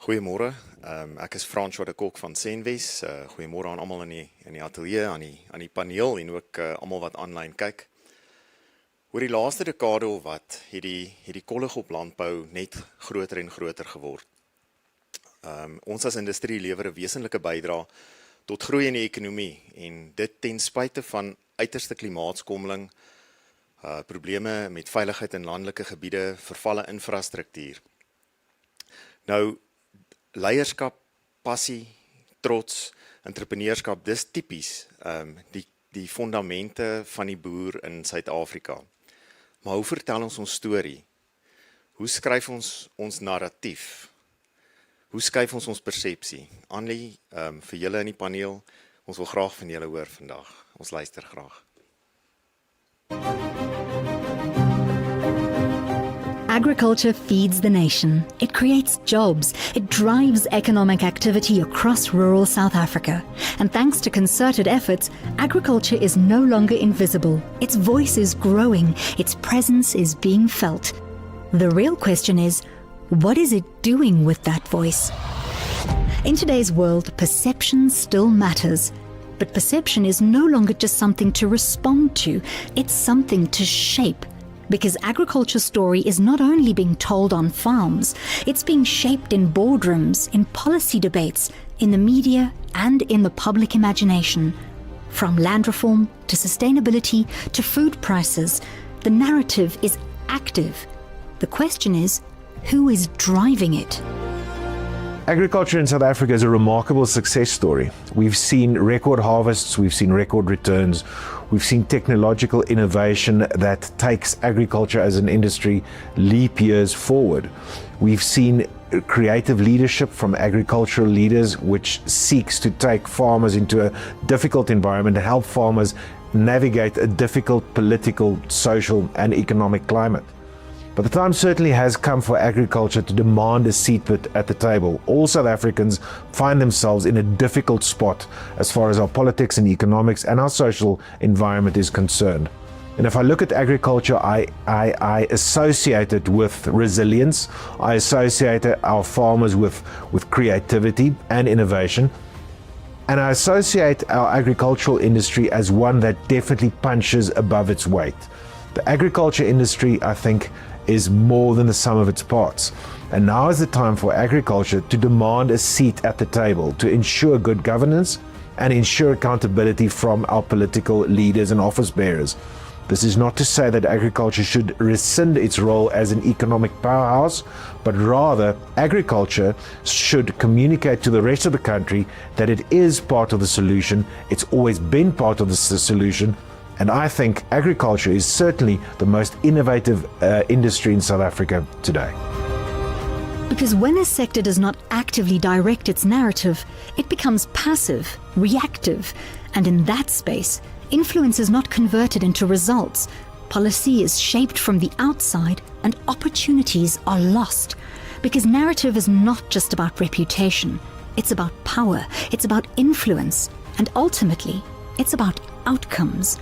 Goeiemôre. Ek is François de Kok van Senwes. Goeiemôre aan almal in die ateljee, aan die paneel en ook almal wat aanlyn kyk. Oor die laaste dekade of wat het die kollig op landbou net groter en groter geword. Ons as industrie lewer 'n wesenlike bydrae tot groei in die ekonomie en dit ten spyte van uiterste klimaatskommeling, probleme met veiligheid in landelike gebiede, vervalle infrastruktuur. Nou, leierskap, passie, trots, entrepreneurskap, dis tipies die fondamente van die boer in Suid-Afrika. Maar hoe vertel ons storie? Hoe skryf ons narratief? Hoe skryf ons persepsie? Annelie, vir julle in die paneel, ons wil graag van julle hoor vandag. Ons luister graag. Agriculture feeds the nation. It creates jobs. It drives economic activity across rural South Africa. And thanks to concerted efforts, agriculture is no longer invisible. Its voice is growing. Its presence is being felt. The real question is, what is it doing with that voice? In today's world, perception still matters. But perception is no longer just something to respond to. It's something to shape. Because agriculture's story is not only being told on farms, it's being shaped in boardrooms, in policy debates, in the media, and in the public imagination. From land reform to sustainability to food prices, the narrative is active. The question is, who is driving it? Agriculture in South Africa is a remarkable success story. We've seen record harvests, we've seen record returns, we've seen technological innovation that takes agriculture as an industry leap years forward. We've seen creative leadership from agricultural leaders which seeks to take farmers into a difficult environment and help farmers navigate a difficult political, social and economic climate. But the time certainly has come for agriculture to demand a seat at the table. All South Africans find themselves in a difficult spot as far as our politics and economics and our social environment is concerned. And if I look at agriculture, I associate it with resilience. I associate our farmers with creativity and innovation. And I associate our agricultural industry as one that definitely punches above its weight. The agriculture industry, I think, is more than the sum of its parts. And now is the time for agriculture to demand a seat at the table, to ensure good governance and ensure accountability from our political leaders and office bearers. This is not to say that agriculture should rescind its role as an economic powerhouse, but rather agriculture should communicate to the rest of the country that it is part of the solution, it's always been part of the solution. And I think agriculture is certainly the most innovative industry in South Africa today. Because when a sector does not actively direct its narrative, it becomes passive, reactive, and in that space, influence is not converted into results. Policy is shaped from the outside and opportunities are lost. Because narrative is not just about reputation, it's about power, it's about influence, and ultimately, it's about outcomes.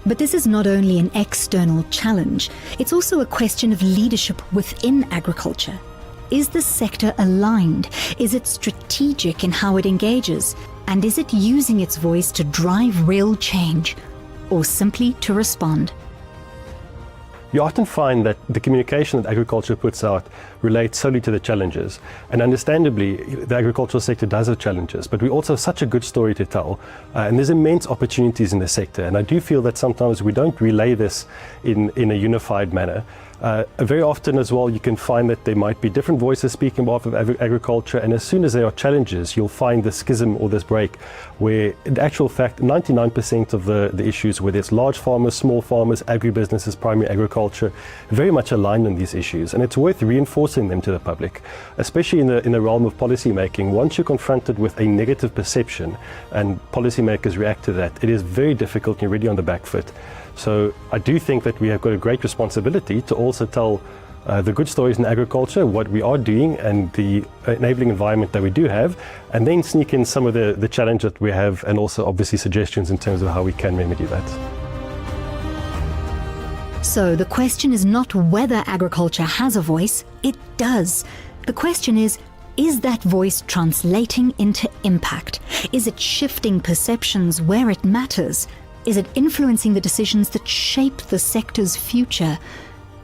But this is not only an external challenge, it's also a question of leadership within agriculture. Is the sector aligned? Is it strategic in how it engages? And is it using its voice to drive real change, or simply to respond? You often find that the communication that agriculture puts out relates solely to the challenges. And understandably, the agricultural sector does have challenges, but we also have such a good story to tell. And there's immense opportunities in the sector. And I do feel that sometimes we don't relay this in a unified manner. Very often as well, you can find that there might be different voices speaking on behalf of agriculture, and as soon as there are challenges, you'll find this schism or this break where, in actual fact, 99% of the issues, whether it's large farmers, small farmers, agribusinesses, primary agriculture, very much aligned on these issues, and it's worth reinforcing them to the public, especially in the realm of policy making. Once you're confronted with a negative perception and policymakers react to that, it is very difficult and you're already on the back foot. So I do think that we have got a great responsibility to also tell the good stories in agriculture, what we are doing and the enabling environment that we do have, and then sneak in some of the challenge that we have and also obviously suggestions in terms of how we can remedy that. So the question is not whether agriculture has a voice, it does. The question is, Is that voice translating into impact? Is it shifting perceptions where it matters? Is it influencing the decisions that shape the sector's future?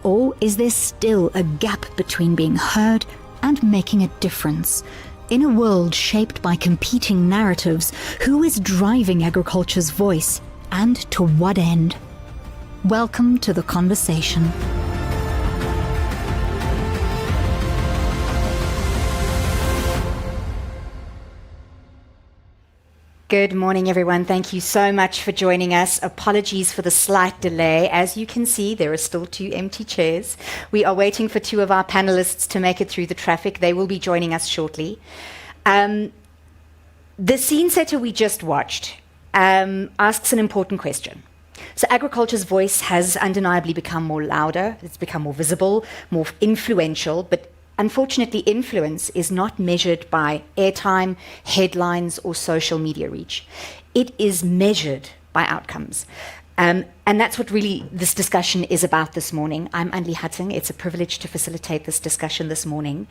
Or is there still a gap between being heard and making a difference? In a world shaped by competing narratives, who is driving agriculture's voice, and to what end? Welcome to the conversation. Good morning, everyone. Thank you so much for joining us. Apologies for the slight delay. As you can see, there are still 2 empty chairs. We are waiting for 2 of our panelists to make it through the traffic. They will be joining us shortly. The scene setter we just watched asks an important question. So agriculture's voice has undeniably become more louder, it's become more visible, more influential, but unfortunately, influence is not measured by airtime, headlines, or social media reach. It is measured by outcomes. And that's what really this discussion is about this morning. I'm Anli Hutting. It's a privilege to facilitate this discussion this morning.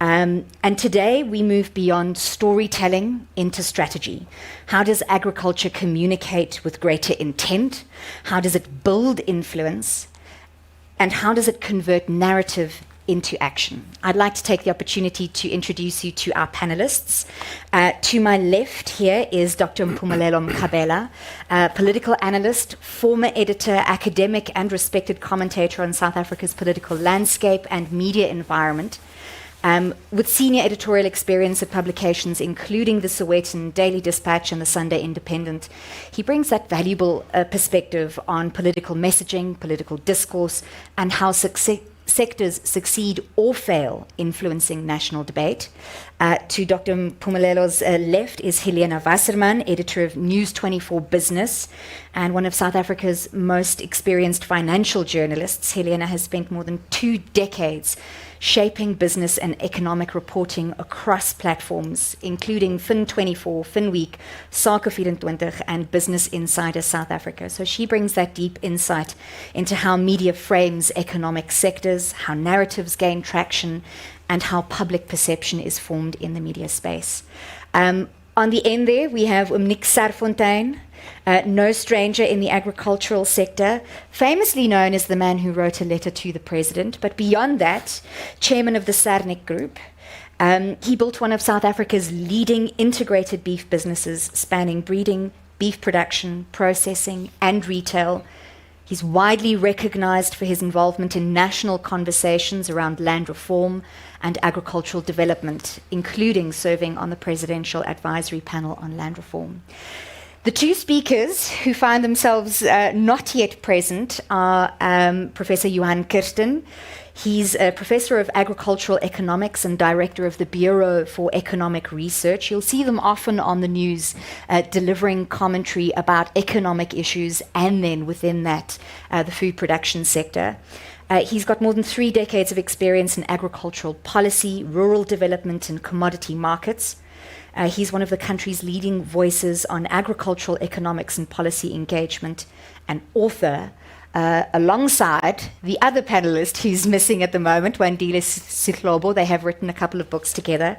And today we move beyond storytelling into strategy. How does agriculture communicate with greater intent? How does it build influence? And how does it convert narrative into action? I'd like to take the opportunity to introduce you to our panelists. To my left here is Dr. Mpumelelo Mkhabela, political analyst, former editor, academic and respected commentator on South Africa's political landscape and media environment, with senior editorial experience at publications including the Sowetan Daily Dispatch and the Sunday Independent. He brings that valuable perspective on political messaging, political discourse, and how sectors succeed or fail influencing national debate. To Dr. Mpumelelo's left is Helena Wasserman, editor of News 24 Business and one of South Africa's most experienced financial journalists. Helena has spent more than 2 decades shaping business and economic reporting across platforms, including Fin24, Finweek, Sake24, and Business Insider South Africa. So she brings that deep insight into how media frames economic sectors, how narratives gain traction, and how public perception is formed in the media space. On the end there, we have Nick Sarfontein, no stranger in the agricultural sector, famously known as the man who wrote a letter to the president, but beyond that, chairman of the Sarnik Group. He built one of South Africa's leading integrated beef businesses, spanning breeding, beef production, processing, and retail. He's widely recognized for his involvement in national conversations around land reform and agricultural development, including serving on the Presidential Advisory Panel on Land Reform. The 2 speakers who find themselves not yet present are Professor Johan Kirsten. He's a professor of agricultural economics and director of the Bureau for Economic Research. You'll see them often on the news delivering commentary about economic issues and then within that, the food production sector. He's got more than 3 decades of experience in agricultural policy, rural development, and commodity markets. He's one of the country's leading voices on agricultural economics and policy engagement, and author, alongside the other panelist who's missing at the moment, Wandile Sihlobo. They have written a couple of books together.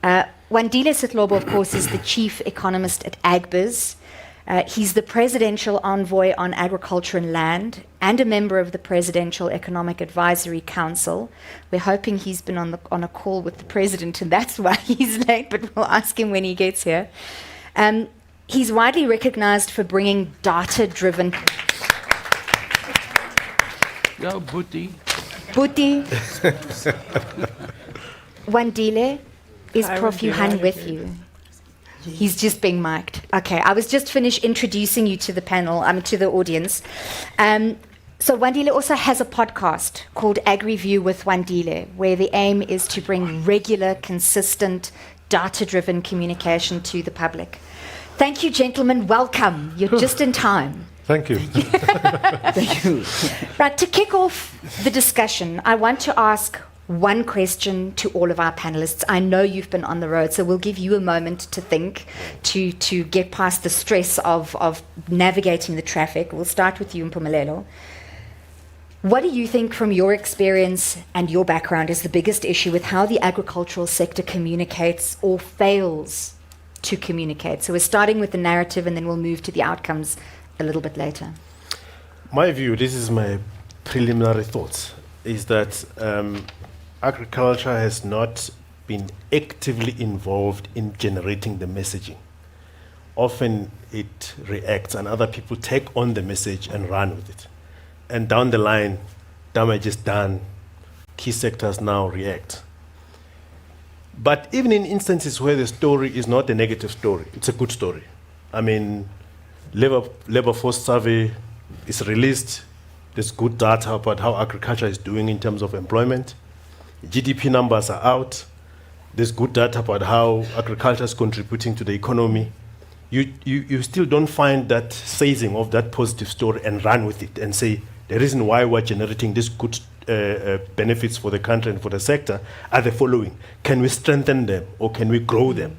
Wandile Sihlobo, of course, is the chief economist at Agbiz. He's the presidential envoy on agriculture and land and a member of the Presidential Economic Advisory Council. We're hoping he's been on a call with the president, and that's why he's late, but we'll ask him when he gets here. He's widely recognized for bringing data-driven... Yo, Booty. Wandile, is Prof. Johan with you? He's just being mic'd. Okay, I was just finished introducing you to the panel, to the audience. So Wandile also has a podcast called AgriView with Wandile, where the aim is to bring regular, consistent, data-driven communication to the public. Thank you, gentlemen. Welcome. You're just in time. Thank you. Thank you. Right, to kick off the discussion, I want to ask one question to all of our panelists. I know you've been on the road, so we'll give you a moment to think, to get past the stress of navigating the traffic. We'll start with you, Mpumelelo. What do you think, from your experience and your background, is the biggest issue with how the agricultural sector communicates or fails to communicate? So we're starting with the narrative and then we'll move to the outcomes a little bit later. My view, this is my preliminary thoughts, is that agriculture has not been actively involved in generating the messaging. Often it reacts and other people take on the message and run with it. And down the line, damage is done. Key sectors now react. But even in instances where the story is not a negative story, it's a good story. I mean, labor force survey is released. There's good data about how agriculture is doing in terms of employment. GDP numbers are out. There's good data about how agriculture is contributing to the economy. You still don't find that seizing of that positive story and run with it and say, the reason why we're generating these good benefits for the country and for the sector are the following. Can we strengthen them or can we grow them?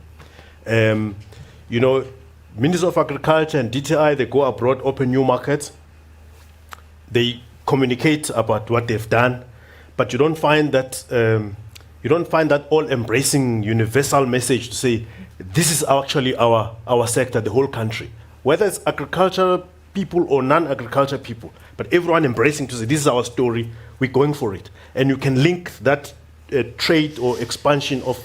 Ministers of Agriculture and DTI, they go abroad, open new markets. They communicate about what they've done, but you don't find that all-embracing universal message to say, this is actually our sector, the whole country. Whether it's agricultural people or non-agricultural people, but everyone embracing to say, this is our story, we're going for it. And you can link that trade or expansion of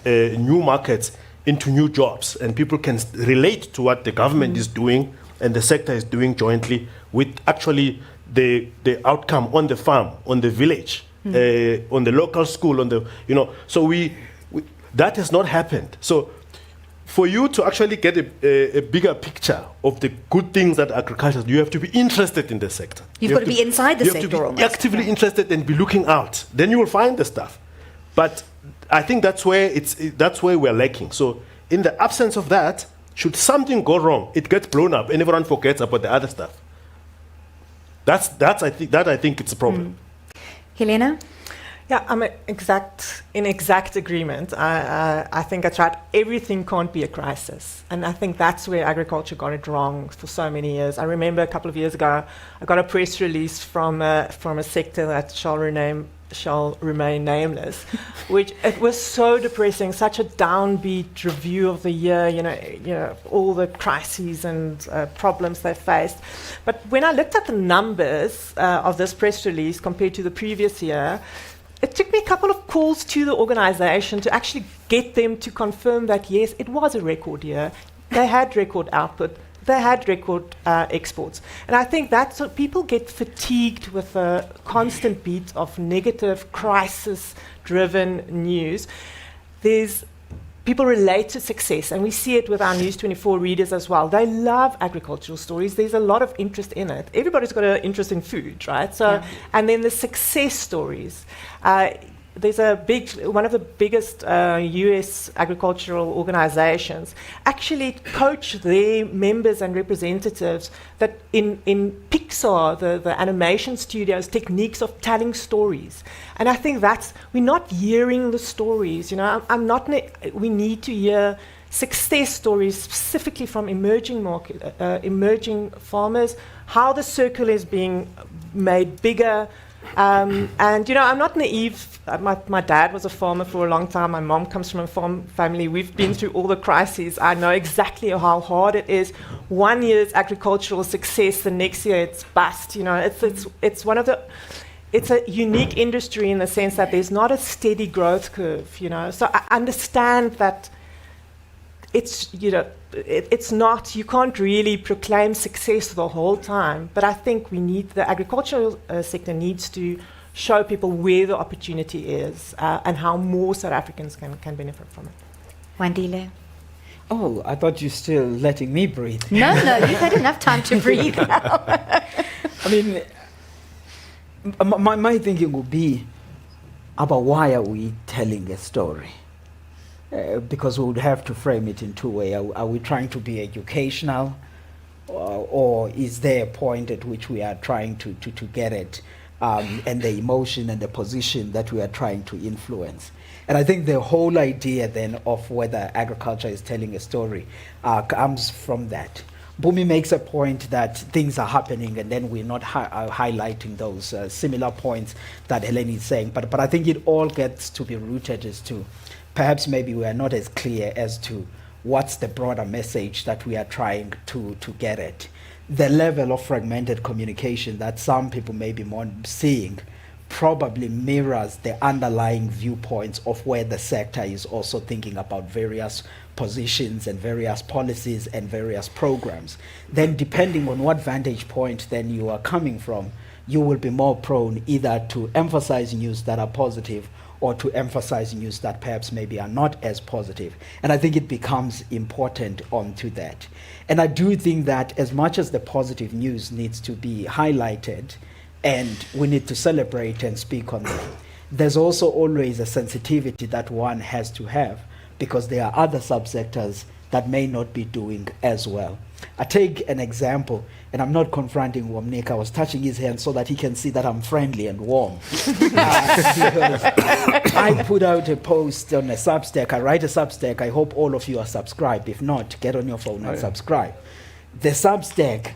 new markets into new jobs, and people can relate to what the government is doing and the sector is doing jointly with actually the outcome on the farm, on the village, on the local school, so that has not happened. So for you to actually get a bigger picture of the good things that agriculture, you have to be interested in the sector. You've got to be inside the sector You have to be almost. actively interested and be looking out. Then you will find the stuff. But I think that's where we're lacking. So in the absence of that, should something go wrong, it gets blown up and everyone forgets about the other stuff. I think it's a problem. Helena? Yeah, I'm in exact agreement. I think that's right. Everything can't be a crisis. And I think that's where agriculture got it wrong for so many years. I remember a couple of years ago, I got a press release from a sector that shall remain nameless, which it was so depressing, such a downbeat review of the year, all the crises and problems they faced. But when I looked at the numbers of this press release compared to the previous year, it took me a couple of calls to the organization to actually get them to confirm that, yes, it was a record year. They had record output. They had record exports. And I think that's what people get fatigued with a constant beat of negative, crisis-driven news. People relate to success, and we see it with our News 24 readers as well. They love agricultural stories. There's a lot of interest in it. Everybody's got an interest in food, right? So, yeah. And then the success stories. There's one of the biggest US agricultural organizations actually coach their members and representatives that in Pixar, the animation studios, techniques of telling stories. And I think we're not hearing the stories. We need to hear success stories specifically from emerging farmers, how the circle is being made bigger. I'm not naive. My dad was a farmer for a long time. My mom comes from a farm family. We've been through all the crises. I know exactly how hard it is. 1 year's agricultural success, the next year it's bust. It's a unique industry in the sense that there's not a steady growth curve. So I understand that it's not, you can't really proclaim success the whole time, but I think the agricultural sector needs to show people where the opportunity is and how more South Africans can benefit from it. Wandile? Oh, I thought you were still letting me breathe. No, you've had enough time to breathe now. I mean, my thinking would be about why are we telling a story? Because we would have to frame it in two ways. Are we trying to be educational, or is there a point at which we are trying to get it, and the emotion and the position that we are trying to influence? And I think the whole idea then of whether agriculture is telling a story comes from that. Bumi makes a point that things are happening and then we're not highlighting those similar points that Helen is saying. But I think it all gets to be rooted as to perhaps maybe we are not as clear as to what's the broader message that we are trying to get at. The level of fragmented communication that some people may be more seeing probably mirrors the underlying viewpoints of where the sector is also thinking about various positions and various policies and various programs. Then depending on what vantage point then you are coming from, you will be more prone either to emphasize news that are positive or to emphasize news that perhaps maybe are not as positive. And I think it becomes important onto that. And I do think that as much as the positive news needs to be highlighted, and we need to celebrate and speak on them, there's also always a sensitivity that one has to have, because there are other subsectors that may not be doing as well. I take an example, and I'm not confronting Womnik. I was touching his hand so that he can see that I'm friendly and warm. Because I put out a post on a Substack. I write a Substack. I hope all of you are subscribed. If not, get on your phone and subscribe. The Substack,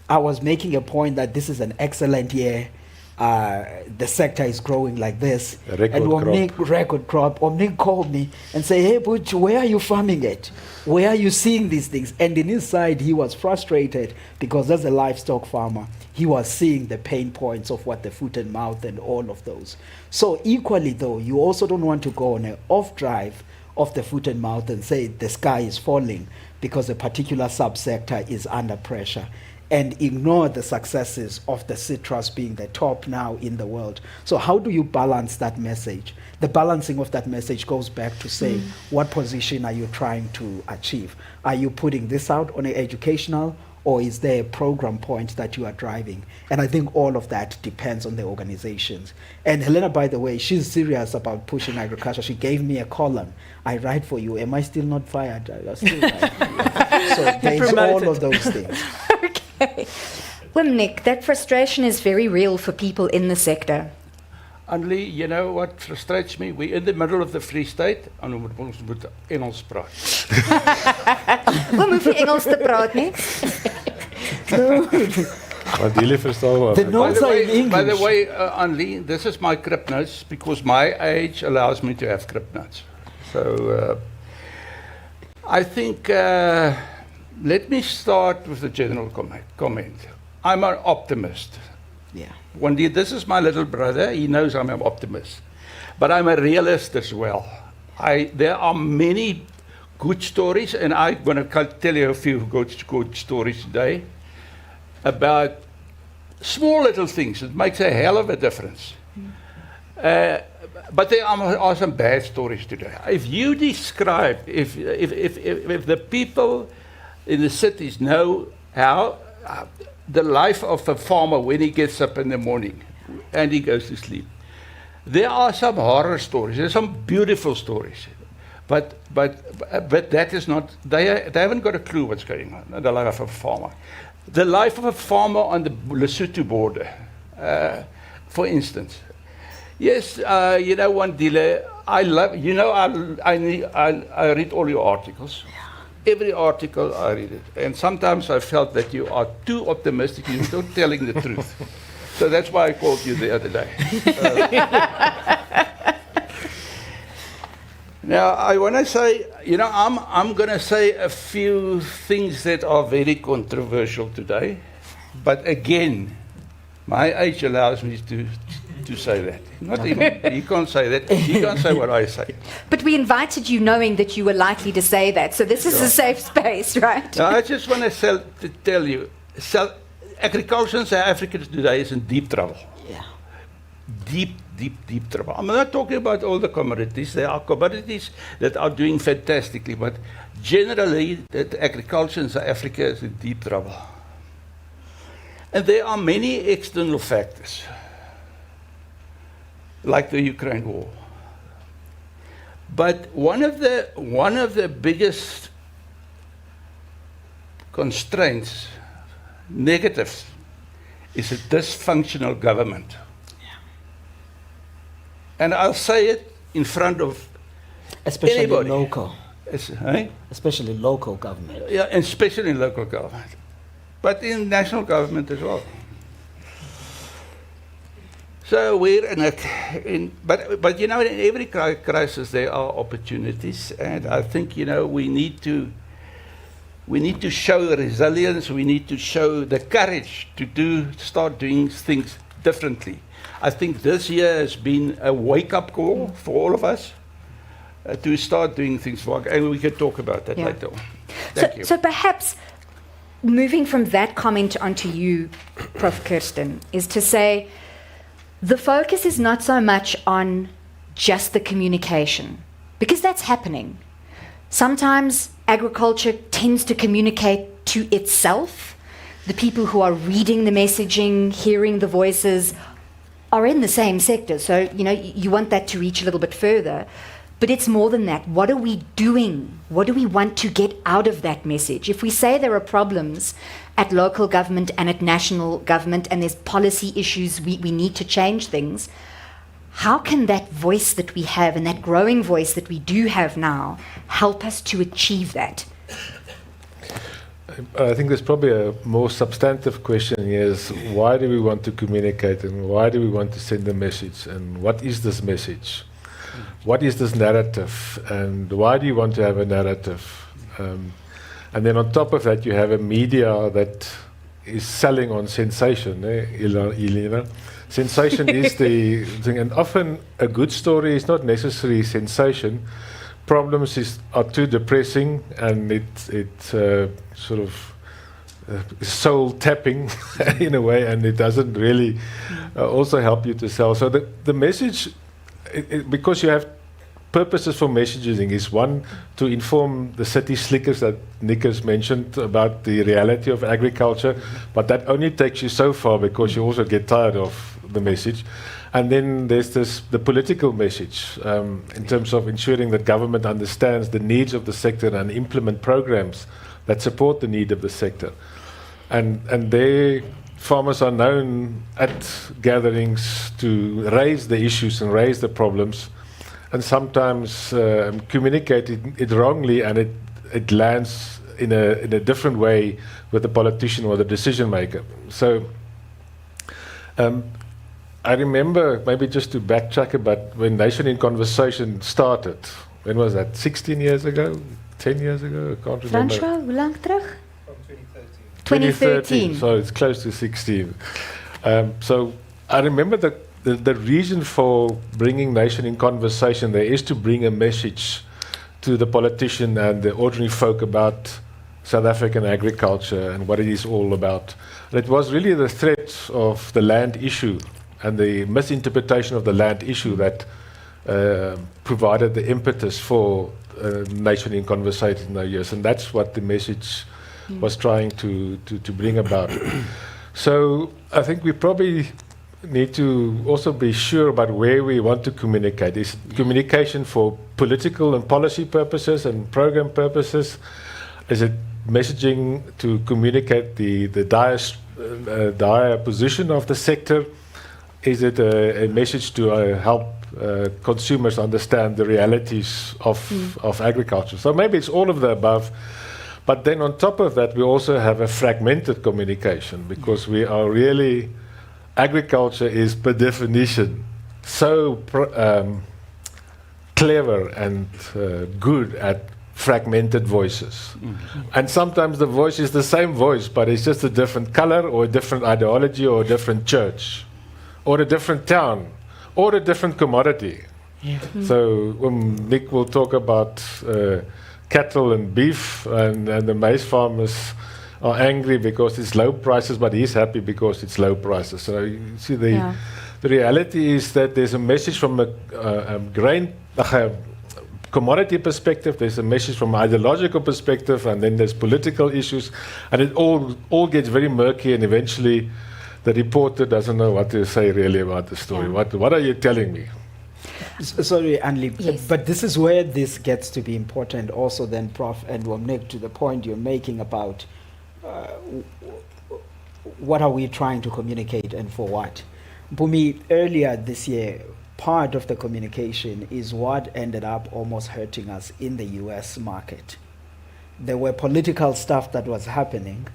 I was making a point that this is an excellent year. The sector is growing like this. Record crop. Omnik called me and said, hey, Butch, where are you farming it? Where are you seeing these things? And in his side, he was frustrated because as a livestock farmer, he was seeing the pain points of what the foot and mouth and all of those. So equally though, you also don't want to go on an off drive of the foot and mouth and say the sky is falling because a particular subsector is under pressure, and ignore the successes of the citrus being the top now in the world. So how do you balance that message? The balancing of that message goes back to say, what position are you trying to achieve? Are you putting this out on an educational, or is there a program point that you are driving? And I think all of that depends on the organizations. And Helena, by the way, she's serious about pushing agriculture. She gave me a column. I write for you. Am I still not fired? I still write for you. So there's all of those things. Womnik, that frustration is very real for people in the sector. Annelie, you know what frustrates me? We're in the middle of the Free State en ons moet Engels praat. Hoe moet jy Engels te praat nie? Want jullie verstaan maar. The notes are in English. By the way, Annelie, this is my crypt notes because my age allows me to have crypt notes. So I think let me start with a general comment. I'm an optimist. Yeah. This is my little brother. He knows I'm an optimist. But I'm a realist as well. There are many good stories, and I'm going to tell you a few good stories today about small little things. It makes a hell of a difference. But there are some bad stories today. If you describe, if the people in the cities know how the life of a farmer when he gets up in the morning and he goes to sleep, there are some horror stories. There's some beautiful stories, but that is not. They haven't got a clue what's going on in the life of a farmer. The life of a farmer on the Lesotho border, for instance. Yes, you know, one dealer. I love. You know, I read all your articles. Every article I read it, and sometimes I felt that you are too optimistic. You're not telling the truth. So that's why I called you the other day. Now I want to say, you know, I'm going to say a few things that are very controversial today, but again, my age allows me to say that. Not even, you can't say that. You can't say what I say. But we invited you knowing that you were likely to say that, so this is a safe space, right? Now, I just want to tell you, agriculture in South Africa today is in deep trouble. Yeah. Deep trouble. I'm not talking about all the commodities. There are commodities that are doing fantastically, but generally, the agriculture in South Africa is in deep trouble. And there are many external factors, like the Ukraine war. But one of the biggest constraints, negatives, is a dysfunctional government. Yeah. And I'll say it in front of Especially anybody. local. Especially local government. Yeah, and especially in local government. but in national government as well. So we're in a, but you know, in every crisis there are opportunities, and I think, you know, we need to show resilience. We need to show the courage to start doing things differently. I think this year has been a wake-up call for all of us to start doing things, and we can talk about that later on. Thank you. So perhaps moving from that comment onto you, Prof. Kirsten, is to say the focus is not so much on just the communication, because that's happening. Sometimes agriculture tends to communicate to itself. The people who are reading the messaging, hearing the voices, are in the same sector. So, you know, you want that to reach a little bit further. But it's more than that. What are we doing? What do we want to get out of that message? If we say there are problems at local government and at national government, and there's policy issues, we need to change things, how can that voice that we have, and that growing voice that we do have now, help us to achieve that? I think there's probably a more substantive question here is, why do we want to communicate, and why do we want to send a message, and what is this message? What is this narrative, and why do you want to have a narrative? And then on top of that, you have a media that is selling on sensation, Elena. Sensation is the thing, and often a good story is not necessarily sensation. Problems are too depressing, and it sort of soul tapping in a way, and it doesn't really also help you to sell. So the message, because you have purposes for messaging, is one, to inform the city slickers that Nick has mentioned about the reality of agriculture, but that only takes you so far, because you also get tired of the message. And then there's the political message, in terms of ensuring that government understands the needs of the sector and implement programs that support the need of the sector. And there, farmers are known at gatherings to raise the issues and raise the problems, and sometimes communicate it wrongly, and it lands in a different way with the politician or the decision maker. So I remember, maybe just to backtrack a bit, when Nation in Conversation started. When was that? 16 years ago? 10 years ago? I can't remember. François, hoe lang terug? From 2013. 2013. So it's close to 16. So I remember the reason for bringing Nation in Conversation there is to bring a message to the politician and the ordinary folk about South African agriculture and what it is all about. And it was really the threat of the land issue and the misinterpretation of the land issue that provided the impetus for Nation in Conversation in those years. And that's what the message was trying to bring about. So I think we probably need to also be sure about where we want to communicate. Is communication for political and policy purposes and program purposes? Is it messaging to communicate the dire position of the sector? Is it a message to help consumers understand the realities of agriculture? So maybe it's all of the above. But then on top of that, we also have a fragmented communication, because we are really, agriculture is per definition so clever and good at fragmented voices. And sometimes the voice is the same voice, but it's just a different color or a different ideology or a different church or a different town or a different commodity. So Nick will talk about cattle and beef, and the maize farmers are angry because it's low prices, but he's happy because it's low prices. So you see, the reality is that there's a message from a commodity perspective, there's a message from an ideological perspective, and then there's political issues, and it all gets very murky, and eventually the reporter doesn't know what to say really about the story. What are you telling me? Sorry, Anli, Yes. but this is where this gets to be important also then, Prof. and Wamnik, to the point you're making about what are we trying to communicate and for what. Bumi, earlier this year, part of the communication is what ended up almost hurting us in the US market. There were political stuff that was happening,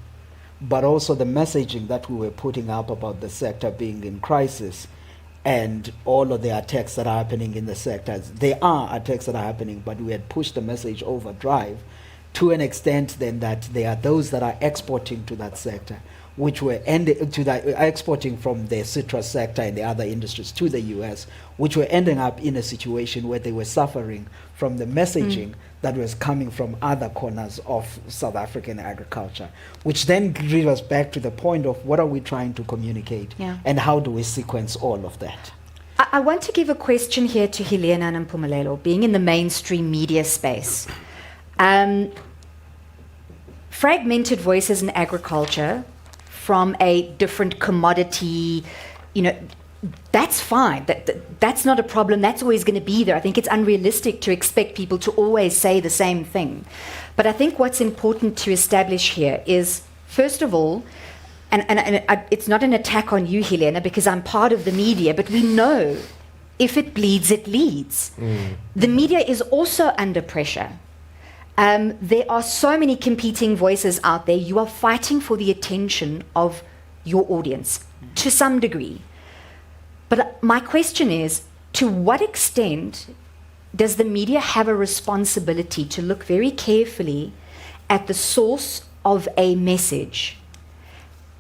but also the messaging that we were putting up about the sector being in crisis and all of the attacks that are happening in the sectors. There are attacks that are happening, but we had pushed the message overdrive to an extent then that there are those that are exporting to that sector, which were exporting from the citrus sector and the other industries to the US, which were ending up in a situation where they were suffering from the messaging that was coming from other corners of South African agriculture, which then brings us back to the point of what are we trying to communicate, and how do we sequence all of that? I want to give a question here to Helena and Mpumelelo, being in the mainstream media space. Fragmented voices in agriculture from a different commodity, that's fine. That's not a problem. That's always going to be there. I think it's unrealistic to expect people to always say the same thing. But I think what's important to establish here is, first of all, and it's not an attack on you, Helena, because I'm part of the media, but we know if it bleeds, it leads. The media is also under pressure. There are so many competing voices out there. You are fighting for the attention of your audience to some degree. But my question is, to what extent does the media have a responsibility to look very carefully at the source of a message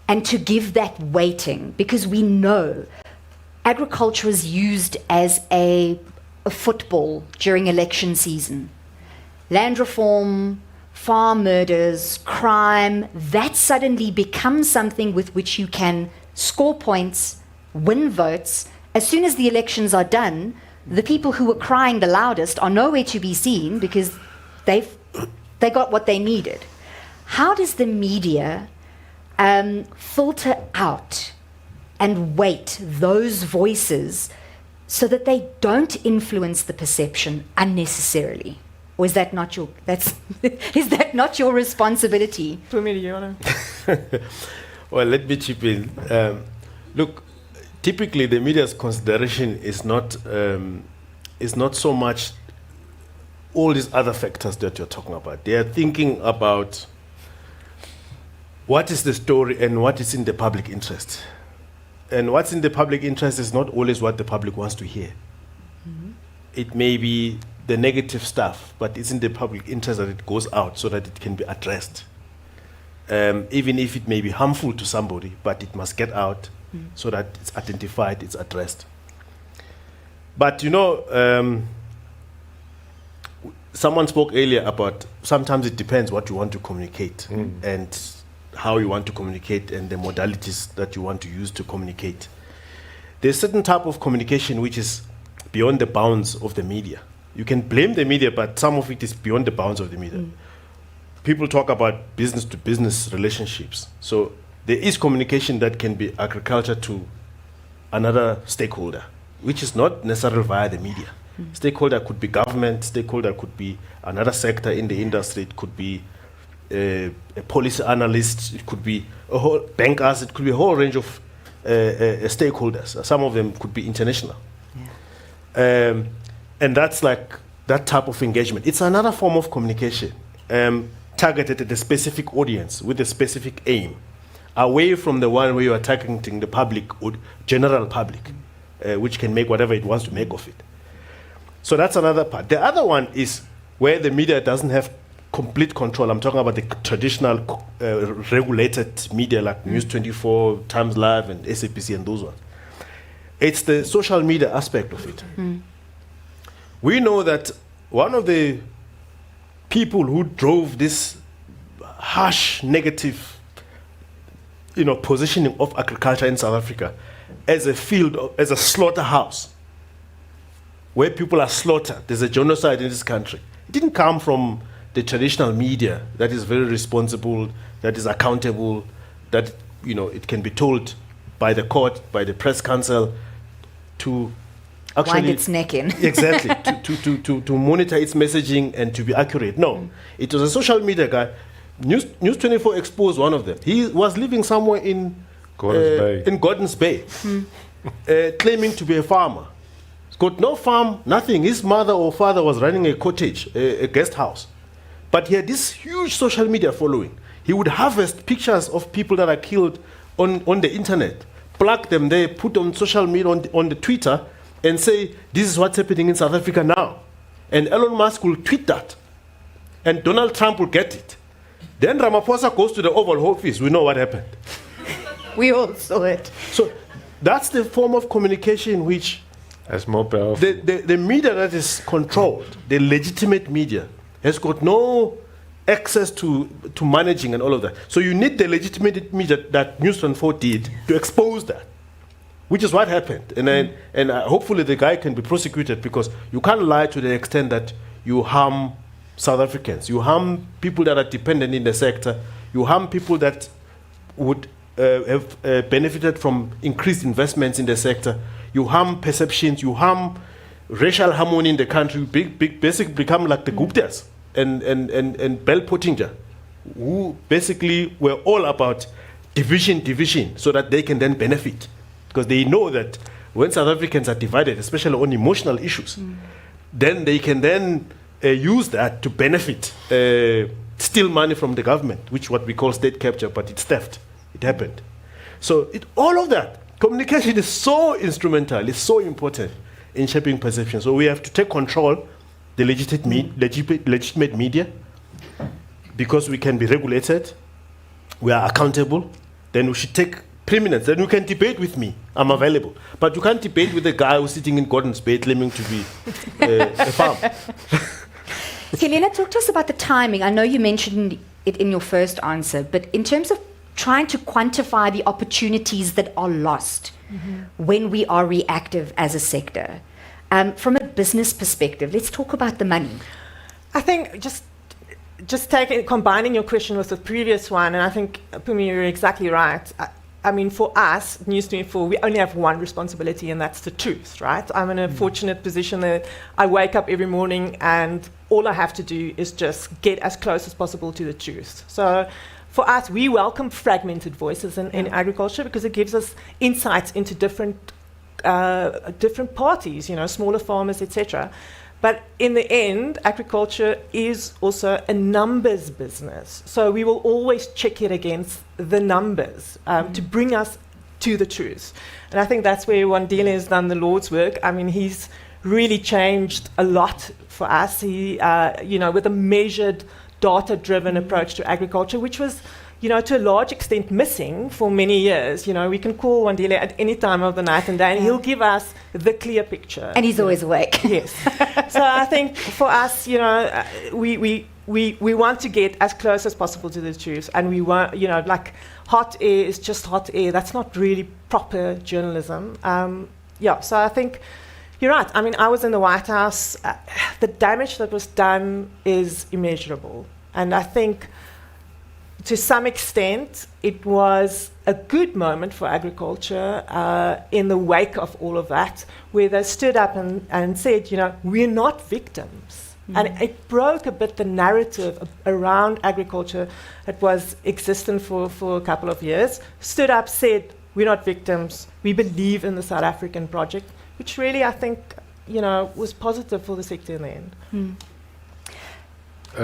and to give that weighting? Because we know agriculture is used as a football during election season. Land reform, farm murders, crime, that suddenly becomes something with which you can score points, win votes. As soon as the elections are done, the people who were crying the loudest are nowhere to be seen because they got what they needed. How does the media filter out and weight those voices so that they don't influence the perception unnecessarily? Or is that not your is that not your responsibility? Well, let me chip in. Look, typically the media's consideration is not so much all these other factors that you're talking about. They are thinking about what is the story and what is in the public interest. And what's in the public interest is not always what the public wants to hear. It may be the negative stuff, but it's in the public interest that it goes out so that it can be addressed. Even if it may be harmful to somebody, but it must get out so that it's identified, it's addressed. But someone spoke earlier about sometimes it depends what you want to communicate and how you want to communicate and the modalities that you want to use to communicate. There's a certain type of communication which is beyond the bounds of the media. You can blame the media, but some of it is beyond the bounds of the media. People talk about business-to-business relationships. So there is communication that can be agriculture to another stakeholder, which is not necessarily via the media. Stakeholder could be government, stakeholder could be another sector in the industry, it could be a policy analyst, it could be a whole bankers, it could be a whole range of stakeholders. Some of them could be international. And that's like that type of engagement. It's another form of communication targeted at a specific audience with a specific aim, away from the one where you are targeting the public or general public, which can make whatever it wants to make of it. So that's another part. The other one is where the media doesn't have complete control. I'm talking about the traditional regulated media like News 24, Times Live, and SABC and those ones. It's the social media aspect of it. We know that one of the people who drove this harsh negative positioning of agriculture in South Africa as a field, as a slaughterhouse, where people are slaughtered. There's a genocide in this country. It didn't come from the traditional media that is very responsible, that is accountable, that it can be told by the court, by the press council, to actually wind its neck in. Exactly, to monitor its messaging and to be accurate. No, it was a social media guy. News 24 exposed one of them. He was living somewhere in Gordons Bay, claiming to be a farmer. He's got no farm, nothing. His mother or father was running a cottage, a guest house. But he had this huge social media following. He would harvest pictures of people that are killed on the internet, plug them there, put on social media, on the Twitter, and say, this is what's happening in South Africa now. And Elon Musk will tweet that. And Donald Trump will get it. Then Ramaphosa goes to the Oval Office. We know what happened. We all saw it. So that's the form of communication which That's more powerful. the media that is controlled, the legitimate media, has got no access to managing and all of that. So you need the legitimate media that News 24 did to expose that, which is what happened. And then, hopefully the guy can be prosecuted, because you can't lie to the extent that you harm South Africans. You harm people that are dependent in the sector. You harm people that would have benefited from increased investments in the sector. You harm perceptions. You harm racial harmony in the country. Basically become like the Guptas and Bell Pottinger, who basically were all about division, so that they can then benefit. Because they know that when South Africans are divided, especially on emotional issues, then they can then use that to benefit, steal money from the government, which what we call state capture, but it's theft. It happened. So all of that, communication is so instrumental, it's so important in shaping perception. So we have to take control, the legitimate media, because we can be regulated, we are accountable, then we should take preeminence. Then you can debate with me, I'm available. But you can't debate with a guy who's sitting in Gordon's Bay claiming to be a farm. Helena, talk to us about the timing. I know you mentioned it in your first answer, but in terms of trying to quantify the opportunities that are lost when we are reactive as a sector, from a business perspective, let's talk about the money. I think just combining your question with the previous one, and I think, Pumi, you're exactly right. I mean, for us, News 24, we only have one responsibility, and that's the truth, right? I'm in a fortunate position that I wake up every morning and all I have to do is just get as close as possible to the truth. So for us, we welcome fragmented voices in agriculture, because it gives us insights into different parties, smaller farmers, etc. But in the end, agriculture is also a numbers business. So we will always check it against the numbers to bring us to the truth. And I think that's where Wandile has done the Lord's work. I mean, he's really changed a lot for us. He, with a measured, data-driven approach to agriculture, which was, to a large extent missing for many years. We can call Wandile at any time of the night and day, and he'll give us the clear picture. And he's always awake. Yes. So I think for us, we want to get as close as possible to the truth, and we want, like hot air is just hot air. That's not really proper journalism. So I think you're right. I mean, I was in the White House. The damage that was done is immeasurable, and I think, to some extent, it was a good moment for agriculture in the wake of all of that, where they stood up and said, we're not victims. And it broke a bit the narrative around agriculture that was existent for a couple of years. Stood up, said, we're not victims, we believe in the South African project, which really, I think, was positive for the sector in the end.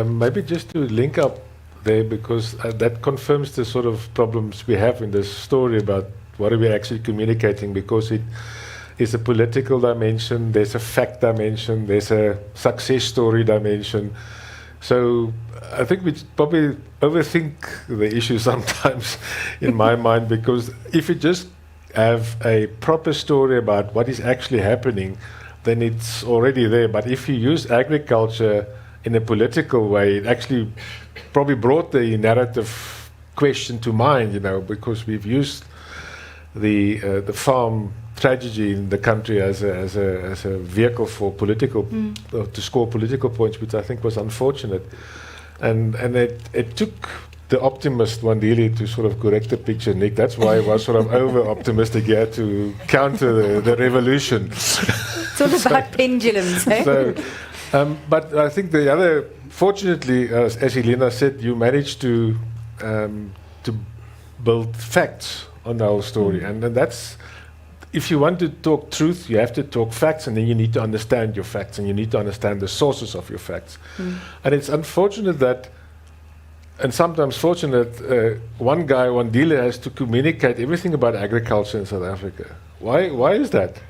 Maybe just to link up there, because that confirms the sort of problems we have in this story about what are we actually communicating, because it is a political dimension, there's a fact dimension, there's a success story dimension. So I think we probably overthink the issue sometimes in my mind, because if you just have a proper story about what is actually happening, then it's already there. But if you use agriculture in a political way, it actually probably brought the narrative question to mind, because we've used the farm tragedy in the country as a vehicle for political to score political points, which I think was unfortunate, and it took the optimist Wandile to sort of correct the picture, Nick. That's why I was sort of over optimistic here to counter the revolution. It's all about pendulums, eh? So, but I think the other, fortunately, as Helena said, you managed to build facts on the whole story, and that's, if you want to talk truth, you have to talk facts, and then you need to understand your facts, and you need to understand the sources of your facts. And it's unfortunate that and sometimes fortunate, one guy, one dealer has to communicate everything about agriculture in South Africa. Why is that?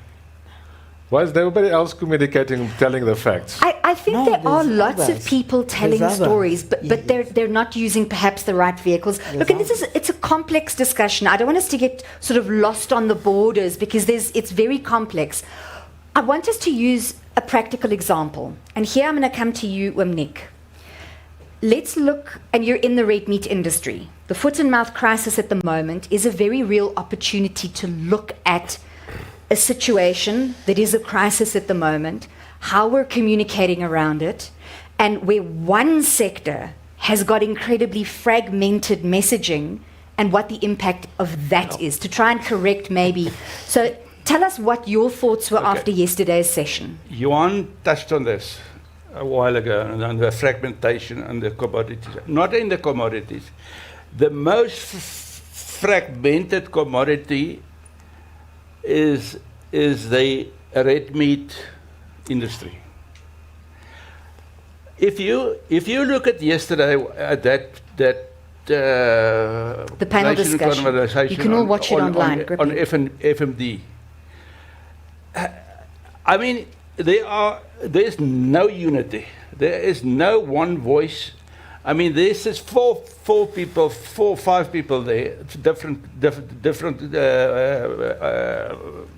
Why is everybody else communicating, telling the facts? I think No, there are there's lots of others. people telling There's others. stories, but they're not using perhaps the right vehicles. Look, and it's a complex discussion. I don't want us to get sort of lost on the borders because it's very complex. I want us to use a practical example. And here I'm going to come to you, Nick. Let's look, and you're in the red meat industry. The foot and mouth crisis at the moment is a very real opportunity to look at a situation that is a crisis at the moment, how we're communicating around it, and where one sector has got incredibly fragmented messaging and what the impact of that is, to try and correct maybe. So tell us what your thoughts were after yesterday's session. Johan touched on this a while ago, and on the fragmentation and the commodities. Not in the commodities. The most fragmented commodity is the red meat industry. If you look at yesterday at the panel Nation discussion. conversation You can all watch it online, on Grippy. FMD. I mean, there's no unity. There is no one voice. I mean, there's just four or five people there, different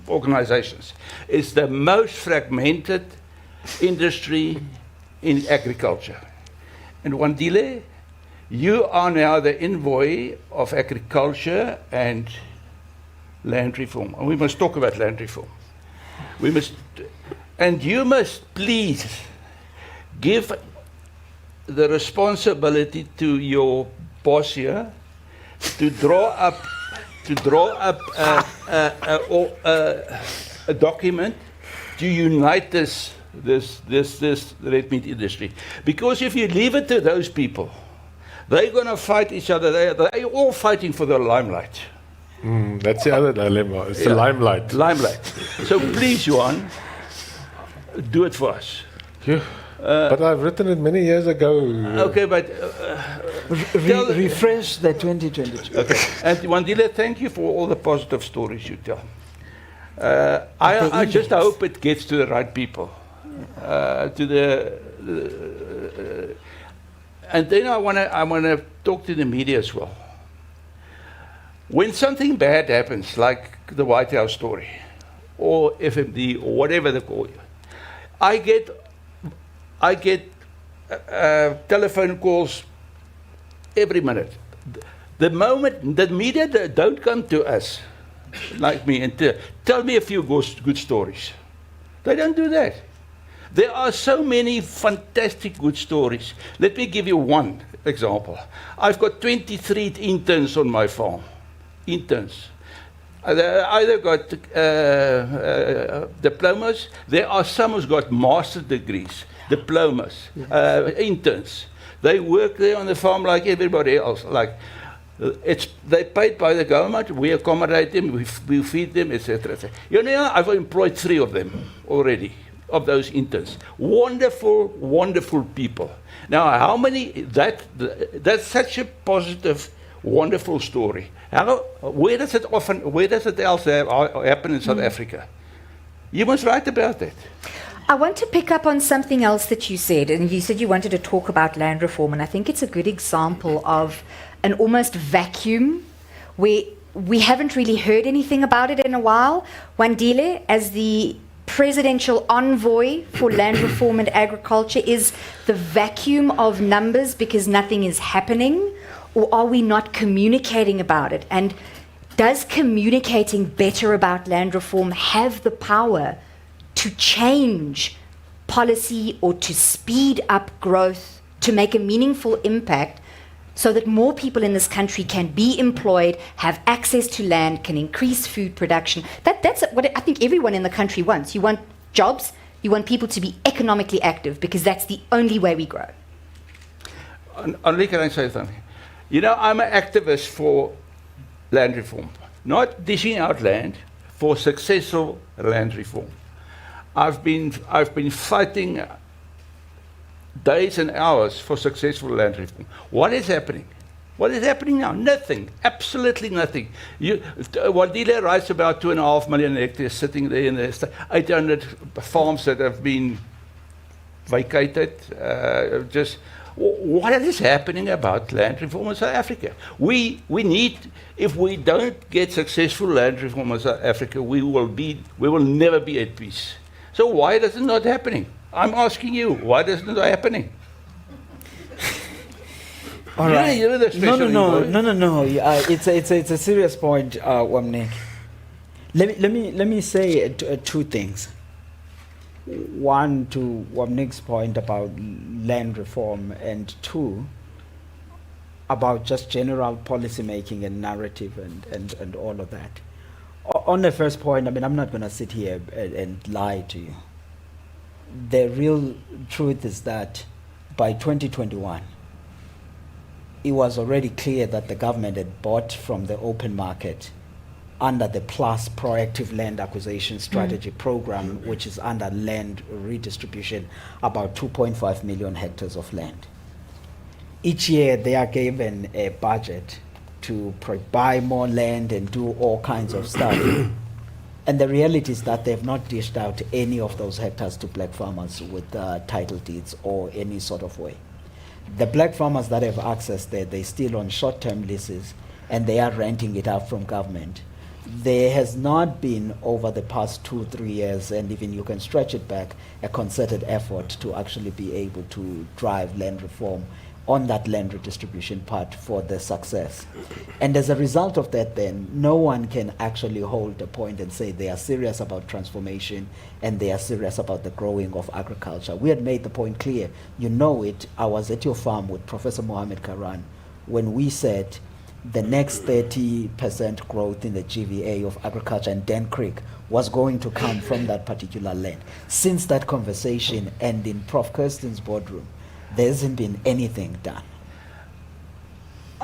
organizations. It's the most fragmented industry in agriculture. And Wandile, you are now the envoy of agriculture and land reform. And we must talk about land reform. And you must please give the responsibility to your boss here to draw up a document to unite this red meat industry. Because if you leave it to those people, they're going to fight each other. They're all fighting for the limelight. That's the other dilemma. It's the limelight. Limelight. So please, Johan, do it for us. Yeah. But I've written it many years ago. Okay, but refresh the 2022. okay. And Wandile, thank you for all the positive stories you tell. I just hope it gets to the right people. And then I want to talk to the media as well. When something bad happens, like the White House story, or FMD, or whatever they call it, I get telephone calls every minute. The moment the media don't come to us, like me, and tell me a few good stories. They don't do that. There are so many fantastic good stories. Let me give you one example. I've got 23 interns on my farm. Interns. They either got diplomas. There are some who's got master's degrees, diplomas, interns. They work there on the farm like everybody else. Like they're paid by the government. We accommodate them. We feed them, etc. etc. You know, I've employed 3 of them already, of those interns. Wonderful, wonderful people. Now, how many? That's such a positive, wonderful story. Where does it else happen in South Africa? You must write about that. I want to pick up on something else that you said, and you said you wanted to talk about land reform, and I think it's a good example of an almost vacuum where we haven't really heard anything about it in a while. Wandile, as the presidential envoy for land reform and agriculture, is the vacuum of numbers because nothing is happening, or are we not communicating about it? And does communicating better about land reform have the power to change policy or to speed up growth, to make a meaningful impact so that more people in this country can be employed, have access to land, can increase food production? That's what I think everyone in the country wants. You want jobs, you want people to be economically active, because that's the only way we grow. Only can I say something? You know, I'm an activist for land reform, not dishing out land, for successful land reform. I've been fighting days and hours for successful land reform. What is happening? What is happening now? Nothing. Absolutely nothing. Wandile writes about 2.5 million hectares sitting there in the 800 farms that have been vacated. What is happening about land reform in South Africa? We need, if we don't get successful land reform in South Africa, we will never be at peace. So why is it not happening? I'm asking you, why is it not happening? All right. You're the special No. It's a serious point, Wamnik. Let me say two things. One, to Wamnik's point about land reform, and two, about just general policy making and narrative and all of that. On the first point, I mean, I'm not going to sit here and lie to you. The real truth is that by 2021, it was already clear that the government had bought from the open market under the PLUS Proactive Land Acquisition Strategy program, which is under land redistribution, about 2.5 million hectares of land. Each year they are given a budget to buy more land and do all kinds of stuff. And the reality is that they have not dished out any of those hectares to black farmers with title deeds or any sort of way. The black farmers that have access there, they're still on short-term leases and they are renting it out from government. There has not been, over the past 2-3 years, and even you can stretch it back, a concerted effort to actually be able to drive land reform on that land redistribution part for the success. And as a result of that, then, no one can actually hold a point and say they are serious about transformation and they are serious about the growing of agriculture. We had made the point clear. You know it. I was at your farm with Professor Mohammed Karan when we said the next 30% growth in the GVA of agriculture in Den Creek was going to come from that particular land. Since that conversation and in Prof. Kirsten's boardroom, there hasn't been anything done.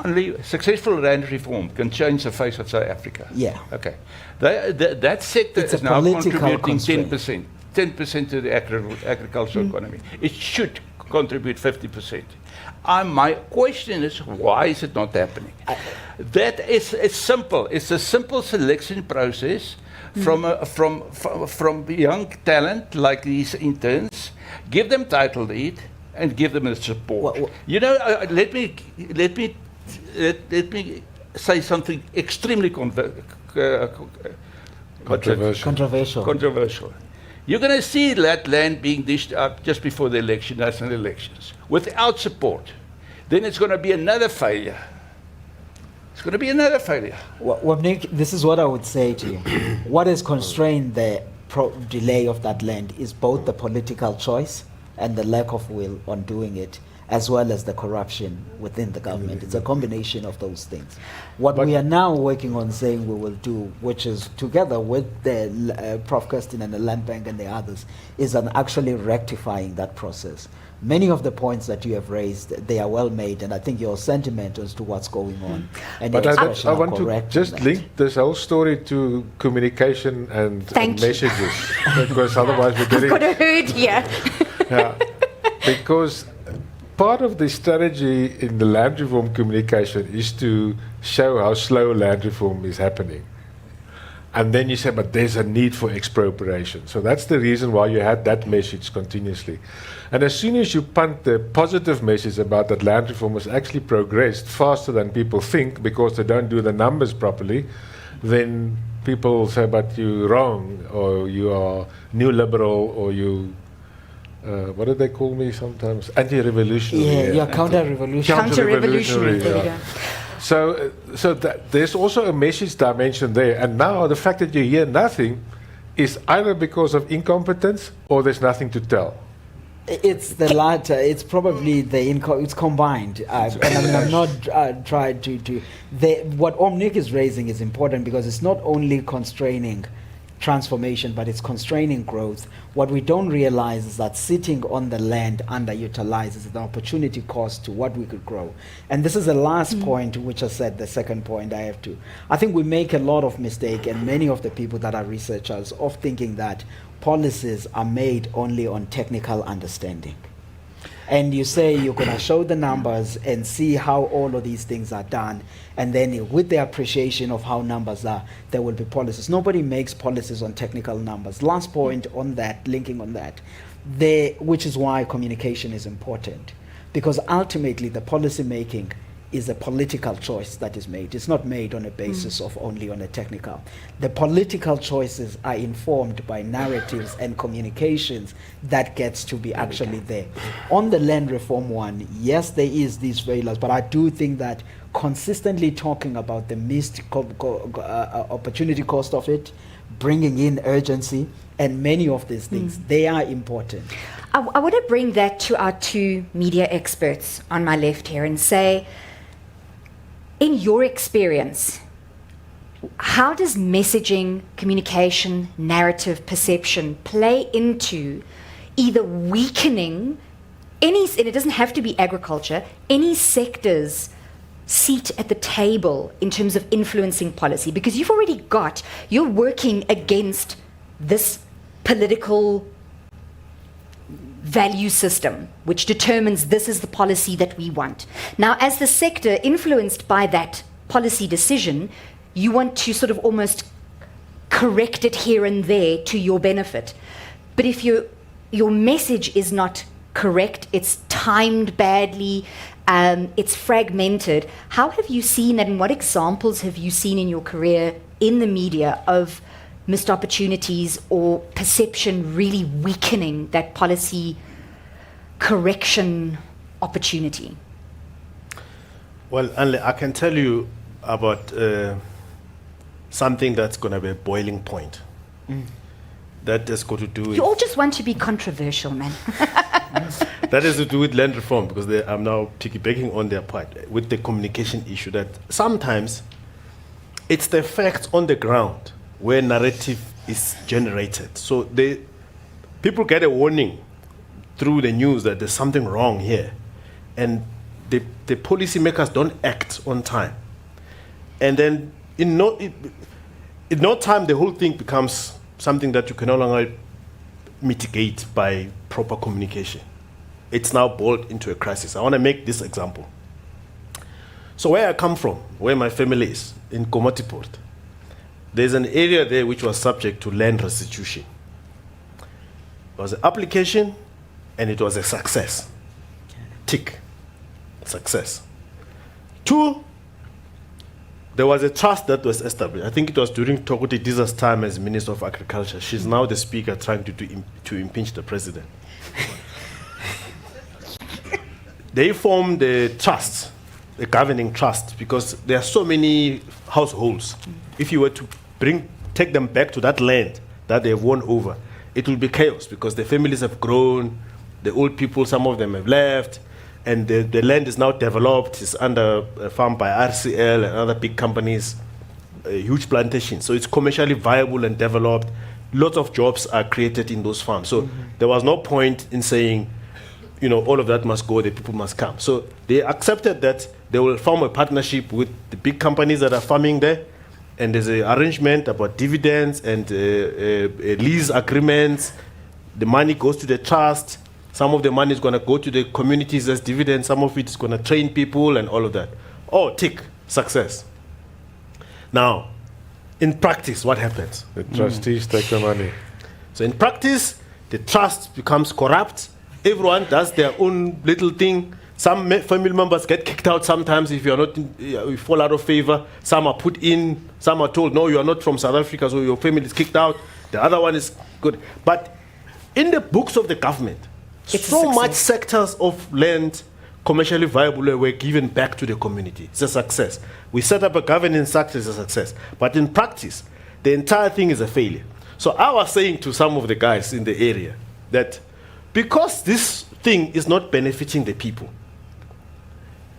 Only successful land reform can change the face of South Africa. Yeah. Okay. That sector It's is a now political contributing constraint. 10% to the agricultural economy. It should contribute 50%. My question is, why is it not happening? That is, it's simple. It's a simple selection process from young talent like these interns. Give them title deed and give them the support. You know, let me say something extremely controversial. You're going to see that land being dished out just before the election, national elections, without support. Then it's going to be another failure. It's going to be another failure. Well, Nick, this is what I would say to you. What has constrained the delay of that land is both the political choice and the lack of will on doing it, as well as the corruption within the government. It's a combination of those things. What we are now working on saying we will do, which is together with the Prof. Kirsten and the Land Bank and the others, is on actually rectifying that process. Many of the points that you have raised, they are well made, and I think your sentiment as to what's going on and But your I expression are want to correct just in that. link this whole story to communication and Thank you. messages, because otherwise we're getting... Got a hood here. Yeah, because part of the strategy in the land reform communication is to show how slow land reform is happening. And then you say, but there's a need for expropriation. So that's the reason why you had that message continuously. And as soon as you punt the positive message about that land reform has actually progressed faster than people think because they don't do the numbers properly, then people say, but you're wrong, or you are new liberal, or you... what do they call me sometimes? Anti-revolutionary. Yeah, counter-revolutionary. Counter-revolutionary. There we yeah. go. So there's also a message dimension there. And now the fact that you hear nothing is either because of incompetence or there's nothing to tell. It's the latter. It's probably it's combined. And I mean, I'm not trying to. What Omnik is raising is important because it's not only constraining transformation, but it's constraining growth. What we don't realize is that sitting on the land underutilized is an opportunity cost to what we could grow. And this is the last point, which I said, the second point I think we make a lot of mistake, and many of the people that are researchers, of thinking that policies are made only on technical understanding. And you say you're going to show the numbers and see how all of these things are done. And then with the appreciation of how numbers are, there will be policies. Nobody makes policies on technical numbers. Last point on that, linking on that, which is why communication is important. Because ultimately the policy making is a political choice that is made. It's not made on a basis of only on a technical. The political choices are informed by narratives and communications that gets to be actually there. On the land reform one, yes, there is these failures, but I do think that consistently talking about the missed opportunity cost of it, bringing in urgency, and many of these things, they are important. I want to bring that to our two media experts on my left here and say, in your experience, how does messaging, communication, narrative, perception play into either weakening any, and it doesn't have to be agriculture, any sector's seat at the table in terms of influencing policy? Because you're working against this political value system, which determines this is the policy that we want. Now, as the sector influenced by that policy decision, you want to sort of almost correct it here and there to your benefit. But if your message is not correct, it's timed badly, it's fragmented, how have you seen that, and what examples have you seen in your career in the media of missed opportunities or perception really weakening that policy correction opportunity? Well, Anle, I can tell you about something that's going to be a boiling point. That has got to do with... You all just want to be controversial, man. That has to do with land reform, because I'm now piggybacking on their part with the communication issue, that sometimes it's the facts on the ground where narrative is generated. So people get a warning through the news that there's something wrong here, and the policymakers don't act on time. And then in no time, the whole thing becomes something that you can no longer mitigate by proper communication. It's now boiled into a crisis. I want to make this example. So where I come from, where my family is, in Komotiport, there's an area there which was subject to land restitution. It was an application, and it was a success. Tick. Success. 2, there was a trust that was established. I think it was during Tokoti Diza's time as Minister of Agriculture. She's now the Speaker trying to impeach the President. They formed a trust, a governing trust, because there are so many households. If you were to take them back to that land that they've won over, it will be chaos, because the families have grown, the old people, some of them have left, and the land is now developed. It's under farmed by RCL and other big companies, a huge plantation. So it's commercially viable and developed. Lots of jobs are created in those farms. So there was no point in saying, all of that must go, the people must come. So they accepted that they will form a partnership with the big companies that are farming there, and there's an arrangement about dividends and lease agreements. The money goes to the trust. Some of the money is going to go to the communities as dividends. Some of it is going to train people and all of that. Oh, tick, success. Now, in practice, what happens? The trustees take the money. So in practice, the trust becomes corrupt. Everyone does their own little thing. Some family members get kicked out sometimes if you are not, you fall out of favor. Some are put in. Some are told, no, you are not from South Africa, so your family is kicked out. The other one is good. But in the books of the government, so much sectors of land commercially viable were given back to the community. It's a success. We set up a governing structure, it's a success. But in practice, the entire thing is a failure. So I was saying to some of the guys in the area that because this thing is not benefiting the people,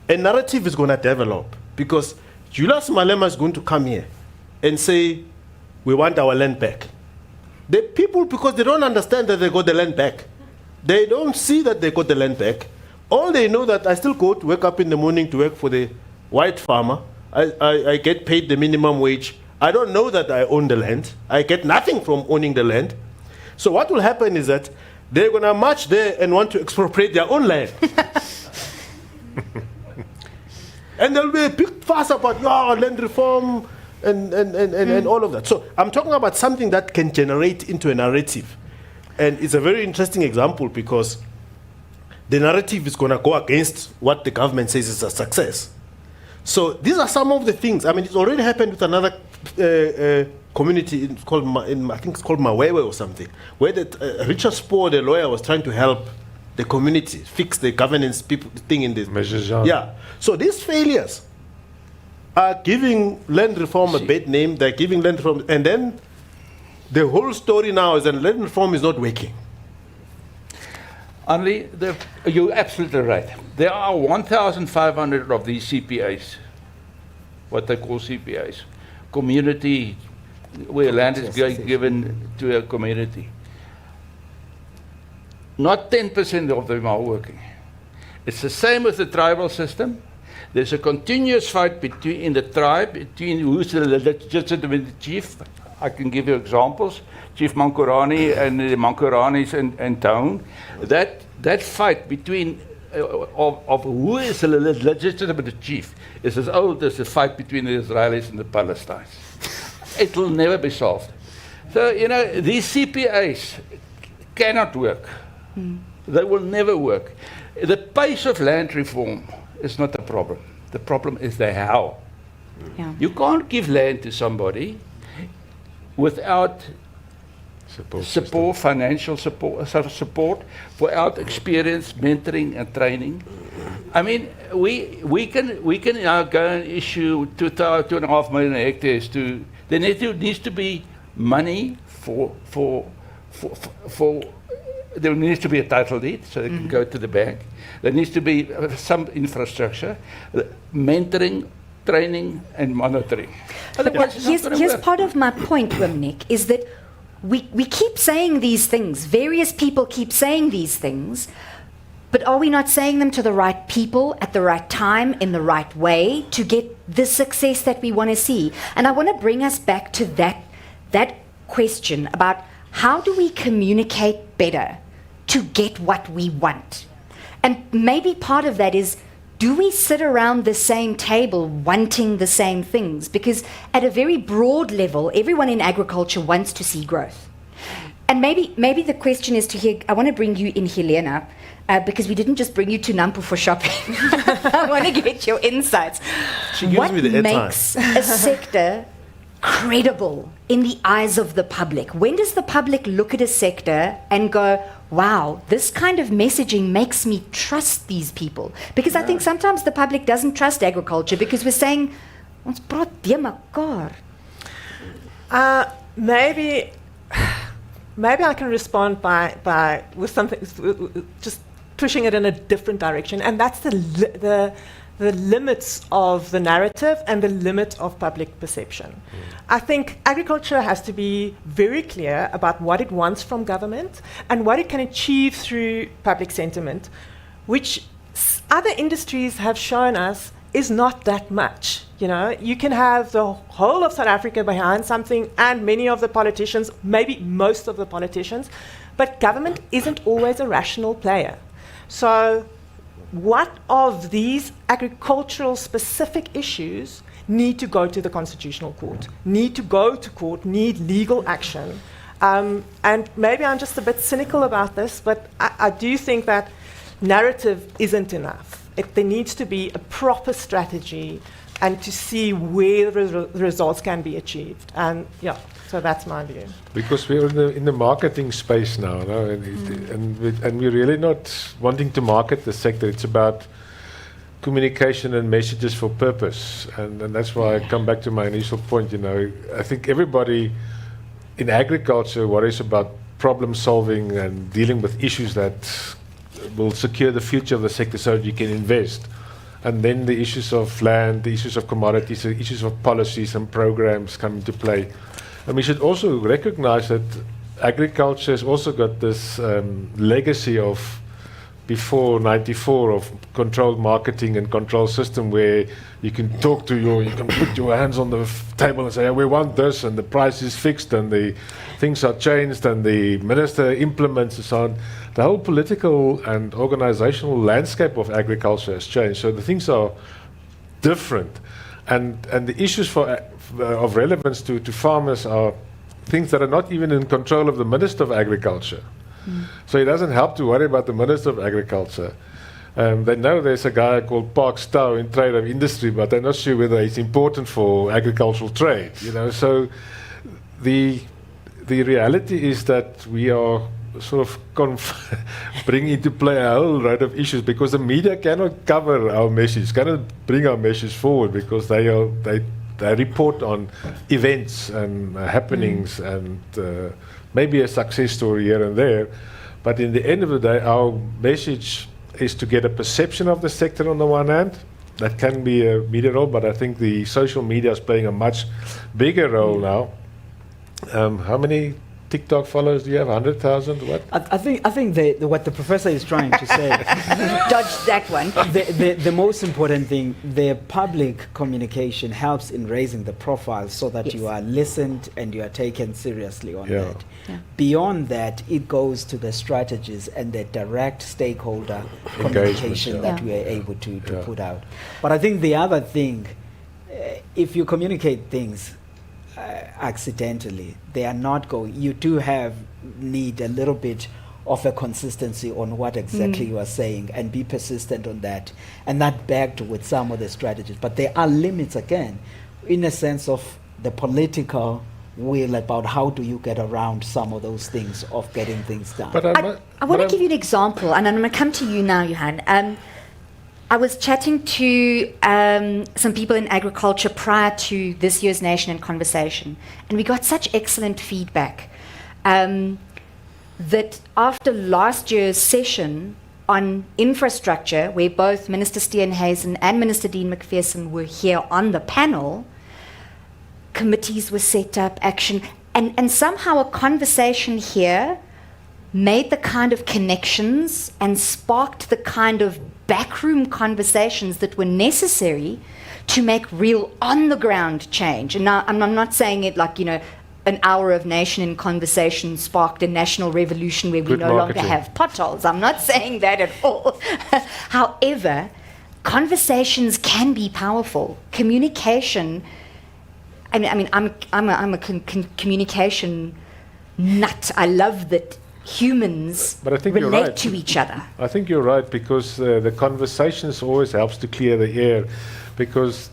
a narrative is going to develop, because Julius Malema is going to come here and say, we want our land back. The people, because they don't understand that they got the land back, they don't see that they got the land back. All they know that I still go to wake up in the morning to work for the white farmer. I get paid the minimum wage. I don't know that I own the land. I get nothing from owning the land. So what will happen is that they're going to march there and want to expropriate their own land. And there'll be a big fuss about land reform and all of that. So I'm talking about something that can generate into a narrative. And it's a very interesting example because the narrative is going to go against what the government says is a success. So these are some of the things. I mean, it's already happened with another community. It's called, I think it's called Mawewe or something, where Richard Spoor, the lawyer, was trying to help the community fix the governance thing in this. Yeah. So these failures are giving land reform a bad name. They're giving land reform, and then the whole story now is that land reform is not working. Only you're absolutely right. There are 1,500 of these CPAs, what they call CPAs, community, where land is given to a community. Not 10% of them are working. It's the same with the tribal system. There's a continuous fight in the tribe, between who's the legitimate chief. I can give you examples. Chief Mankurani and the Mankuranis and Town. That fight between of who is the legitimate chief is as old as the fight between the Israelis and the Palestinians. It will never be solved. So, these CPAs cannot work. They will never work. The pace of land reform is not the problem. The problem is the how. Yeah. You can't give land to somebody without support, financial support, without experience, mentoring, and training. I mean, we can now go and issue 2.5 million hectares to. There needs to be money for. There needs to be a title deed so they can go to the bank. There needs to be some infrastructure, mentoring, training, and monitoring. Otherwise, it's not gonna Here's work. part of my point, Wimnik, is that we keep saying these things. Various people keep saying these things, but are we not saying them to the right people at the right time, in the right way, to get the success that we want to see? And I want to bring us back to that question about how do we communicate better to get what we want? And maybe part of that is, do we sit around the same table wanting the same things? Because at a very broad level, everyone in agriculture wants to see growth. And maybe the question is to hear, I want to bring you in, Helena, because we didn't just bring you to Nampo for shopping. I want to get your insights. She gives what me the airtime. makes a sector credible in the eyes of the public? When does the public look at a sector and go, wow, this kind of messaging makes me trust these people? Because I think sometimes the public doesn't trust agriculture because we're saying, ons praat de mekaar. Maybe I can respond by with something, just pushing it in a different direction, and that's the limits of the narrative and the limit of public perception. I think agriculture has to be very clear about what it wants from government and what it can achieve through public sentiment, which other industries have shown us is not that much. You can have the whole of South Africa behind something and many of the politicians, maybe most of the politicians, but government isn't always a rational player. So what of these agricultural specific issues need to go to the Constitutional Court, need to go to court, need legal action? And maybe I'm just a bit cynical about this, but I do think that narrative isn't enough. There needs to be a proper strategy and to see where the results can be achieved. And so that's my view. Because we're in the marketing space now, no? And we're really not wanting to market the sector. It's about communication and messages for purpose. And that's why I come back to my initial point. I think everybody in agriculture worries about problem solving and dealing with issues that will secure the future of the sector so that you can invest. And then the issues of land, the issues of commodities, the issues of policies and programs come into play. And we should also recognize that agriculture has also got this legacy of before 94 of controlled marketing and control system where you can talk to you can put your hands on the table and say, we want this, and the price is fixed, and the things are changed, and the minister implements and so on. The whole political and organizational landscape of agriculture has changed. So the things are different. And the issues of relevance to farmers are things that are not even in control of the Minister of Agriculture. So it doesn't help to worry about the Minister of Agriculture. They know there's a guy called Park Stowe in Trade of Industry, but they're not sure whether it's important for agricultural trade. So the reality is that we are sort of bring into play a whole load of issues because the media cannot cover our message, cannot bring our message forward because they report on events and happenings and maybe a success story here and there. But in the end of the day, our message is to get a perception of the sector on the one hand. That can be a media role, but I think the social media is playing a much bigger role now. How many TikTok followers do you have? 100,000? What? I think what the professor is trying to say. Dodge that one. The most important thing, the public communication helps in raising the profile so that you are listened and you are taken seriously on that. Yeah. Beyond that, it goes to the strategies and the direct stakeholder communication that we are able to put out. But I think the other thing, if you communicate things accidentally, they are not going. You do need a little bit of a consistency on what exactly you are saying and be persistent on that, and that backed with some of the strategies. But there are limits again, in a sense of the political will about how do you get around some of those things of getting things done. But I want to give you an example, and I'm going to come to you now, Johan. I was chatting to some people in agriculture prior to this year's Nation in Conversation, and we got such excellent feedback that after last year's session on infrastructure, where both Minister Steenhuisen and Minister Dean McPherson were here on the panel, committees were set up, action, and somehow a conversation here made the kind of connections and sparked the kind of backroom conversations that were necessary to make real on-the-ground change. And now I'm not saying it like, an hour of Nation in Conversation sparked a national revolution where we no longer have potholes. I'm not saying that at all. However, conversations can be powerful. Communication, I'm a communication nut. I love that humans relate to each other. I think you're right, because the conversations always helps to clear the air, because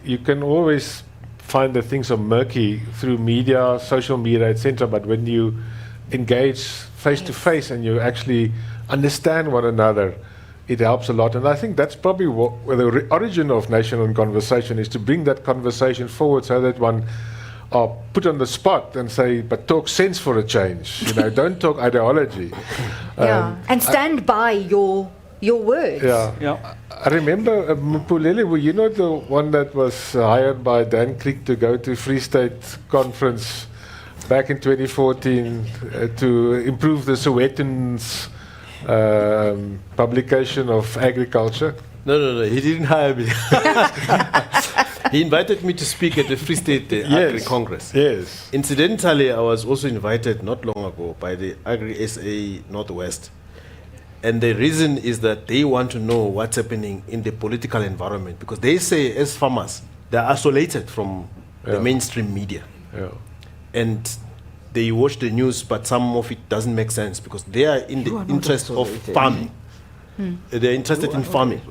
you can always find that things are murky through media, social media, etc. But when you engage face to face and you actually understand one another, it helps a lot. And I think that's probably where the origin of Nation in Conversation is, to bring that conversation forward so that one are put on the spot and say, but talk sense for a change. Don't talk ideology. And stand by your words. I remember Mpulele, were you not the one that was hired by Dan Creek to go to Free State Conference back in 2014 to improve the Sowetans publication of agriculture? No, he didn't hire me. He invited me to speak at the Free State Agri Congress. Yes. Incidentally, I was also invited not long ago by the Agri SA Northwest. And the reason is that they want to know what's happening in the political environment, because they say, as farmers, they're isolated from the mainstream media. And they watch the news, but some of it doesn't make sense because they are in the interest of farming. They're interested in farming.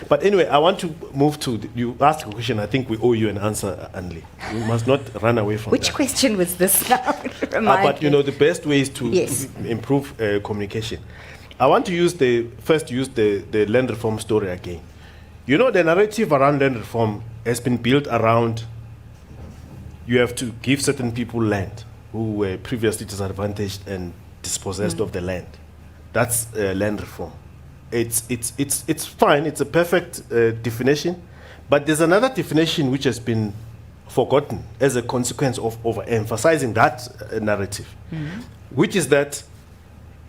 But anyway, I want to move to, you asked a question, I think we owe you an answer, Anli. We must not run away from Which that. question was this now? But the best way is to improve communication. I want to use the land reform story again. The narrative around land reform has been built around you have to give certain people land who were previously disadvantaged and dispossessed of the land. That's land reform. It's fine. It's a perfect definition, but there's another definition which has been forgotten as a consequence of overemphasizing that narrative, which is that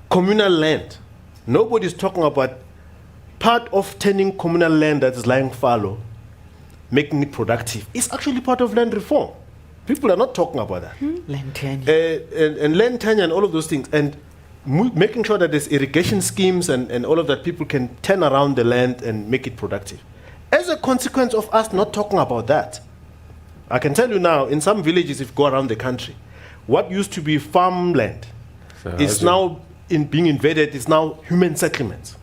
communal land. Nobody's talking about part of turning communal land that is lying fallow, making it productive, is actually part of land reform. People are not talking about that. Land tenure. And land tenure and all of those things. And making sure that there's irrigation schemes and all of that, people can turn around the land and make it productive. As a consequence of us not talking about that, I can tell you now, in some villages, if you go around the country, what used to be farmland is now being invaded, is now human settlements.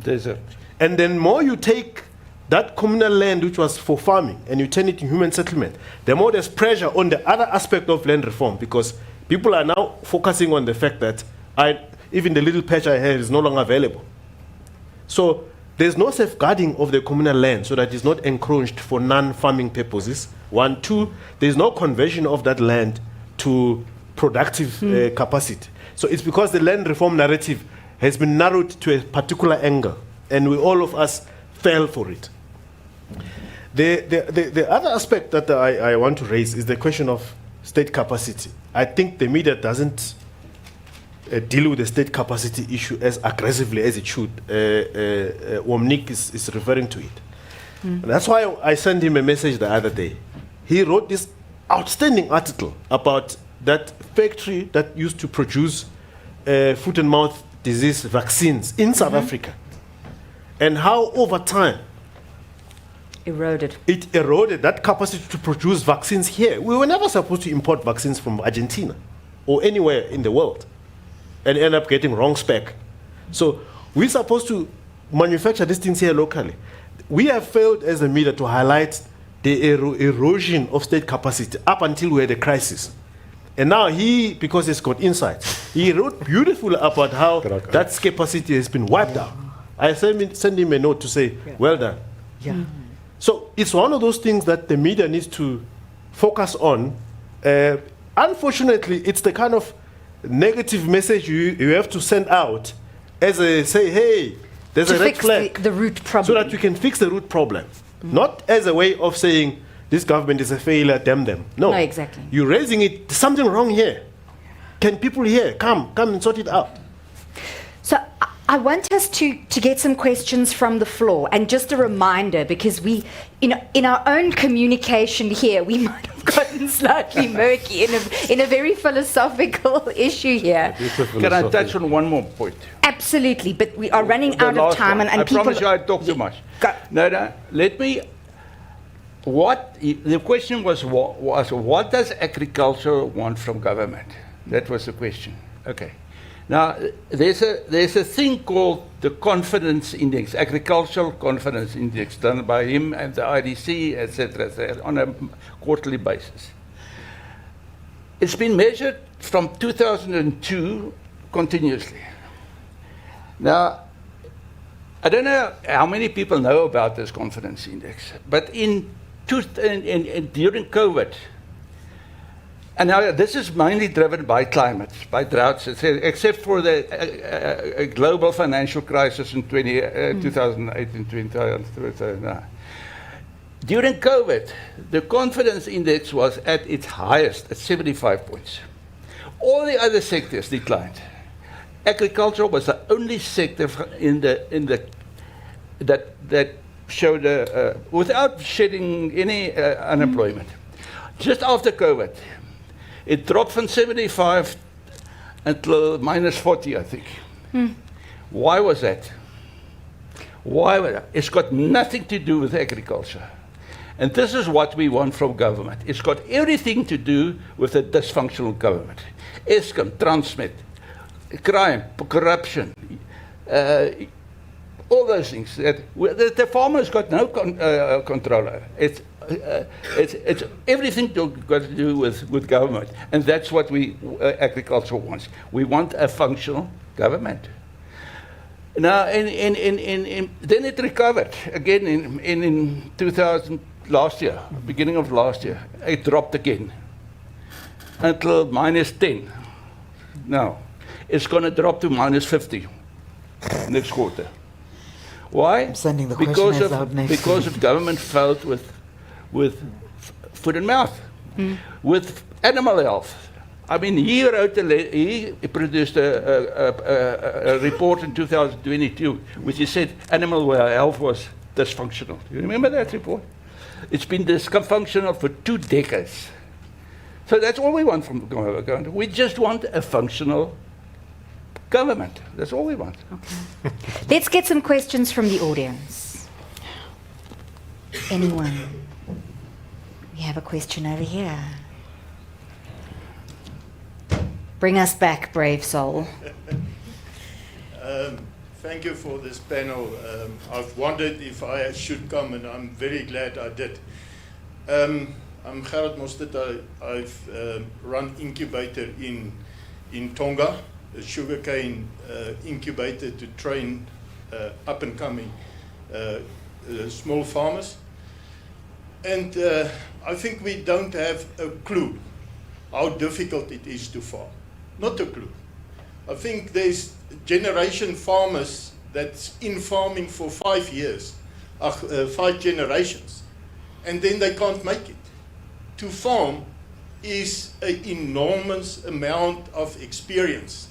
Desert. And then more you take that communal land which was for farming and you turn it into human settlement, the more there's pressure on the other aspect of land reform, because people are now focusing on the fact that even the little patch I have is no longer available. So there's no safeguarding of the communal land so that it's not encroached for non-farming purposes. 1, 2, there's no conversion of that land to productive capacity. So it's because the land reform narrative has been narrowed to a particular angle, and all of us fell for it. The other aspect that I want to raise is the question of state capacity. I think the media doesn't deal with the state capacity issue as aggressively as it should. Womnik is referring to it. And that's why I sent him a message the other day. He wrote this outstanding article about that factory that used to produce foot and mouth disease vaccines in South Africa, and how over time it eroded that capacity to produce vaccines here. We were never supposed to import vaccines from Argentina or anywhere in the world and end up getting wrong spec. So we're supposed to manufacture these things here locally. We have failed as a media to highlight the erosion of state capacity up until we had a crisis. And now he, because he's got insights, he wrote beautifully about how that capacity has been wiped out. I send him a note to say, well done. Yeah. So it's one of those things that the media needs to focus on. Unfortunately, it's the kind of negative message you have to send out as a say, hey, there's a red flag. The root problem. So that you can fix the root problem. Not as a way of saying, this government is a failure, damn them. No, exactly. You're raising it, there's something wrong here. Can people here come and sort it out? So I want us to get some questions from the floor, and just a reminder, because we, in our own communication here, we might have gotten slightly murky in a very philosophical issue here. Can I touch on one more point? Absolutely, but we are running out of time, and I people. promise you I talk too much. No, let me. The question was what does agriculture want from government? That was the question. Okay. Now there's a thing called the confidence index, agricultural confidence index, done by him and the IDC, etc., on a quarterly basis. It's been measured from 2002 continuously. Now, I don't know how many people know about this confidence index, but during COVID, and now this is mainly driven by climate, by droughts, except for the global financial crisis in 2008 and 2009. During COVID, the confidence index was at its highest, at 75 points. All the other sectors declined. Agriculture was the only sector that showed without shedding any unemployment. Just after COVID, it dropped from 75 until minus 40, I think. Why was that? It's got nothing to do with agriculture. And this is what we want from government. It's got everything to do with a dysfunctional government. Eskom, Transnet, crime, corruption, all those things. The farmer's got no control over. It's everything got to do with government, and that's what agriculture wants. We want a functional government. Now, then it recovered again in 2000 last year, beginning of last year. It dropped again until minus 10. Now, it's going to drop to minus 50 next quarter. Why? I'm sending the Because of government failed with foot and mouth, with animal health, I mean, he produced a report in 2022, which he said animal health was dysfunctional. You remember that report? It's been dysfunctional for 2 decades. So that's all we want from government. We just want a functional government. That's all we want. Okay. Let's get some questions from the audience. Anyone? We have a question over here. Bring us back, brave soul. Thank you for this panel. I've wondered if I should come, and I'm very glad I did. I'm Gerard Mostert. I've run incubator in Tonga, a sugarcane incubator to train up-and-coming small farmers. And I think we don't have a clue how difficult it is to farm. Not a clue. I think there's generation farmers that's in farming for 5 years, 5 generations, and then they can't make it. To farm is an enormous amount of experience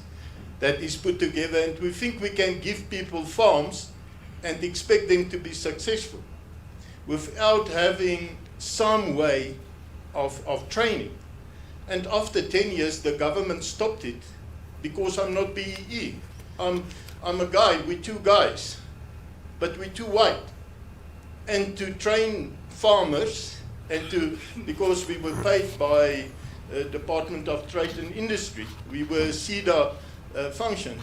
that is put together, and we think we can give people farms and expect them to be successful without having some way of training. And after 10 years, the government stopped it because I'm not BEE. I'm a guy with 2 guys, but we're too white. And to train farmers, because we were paid by Department of Trade and Industry, we were CEDA function,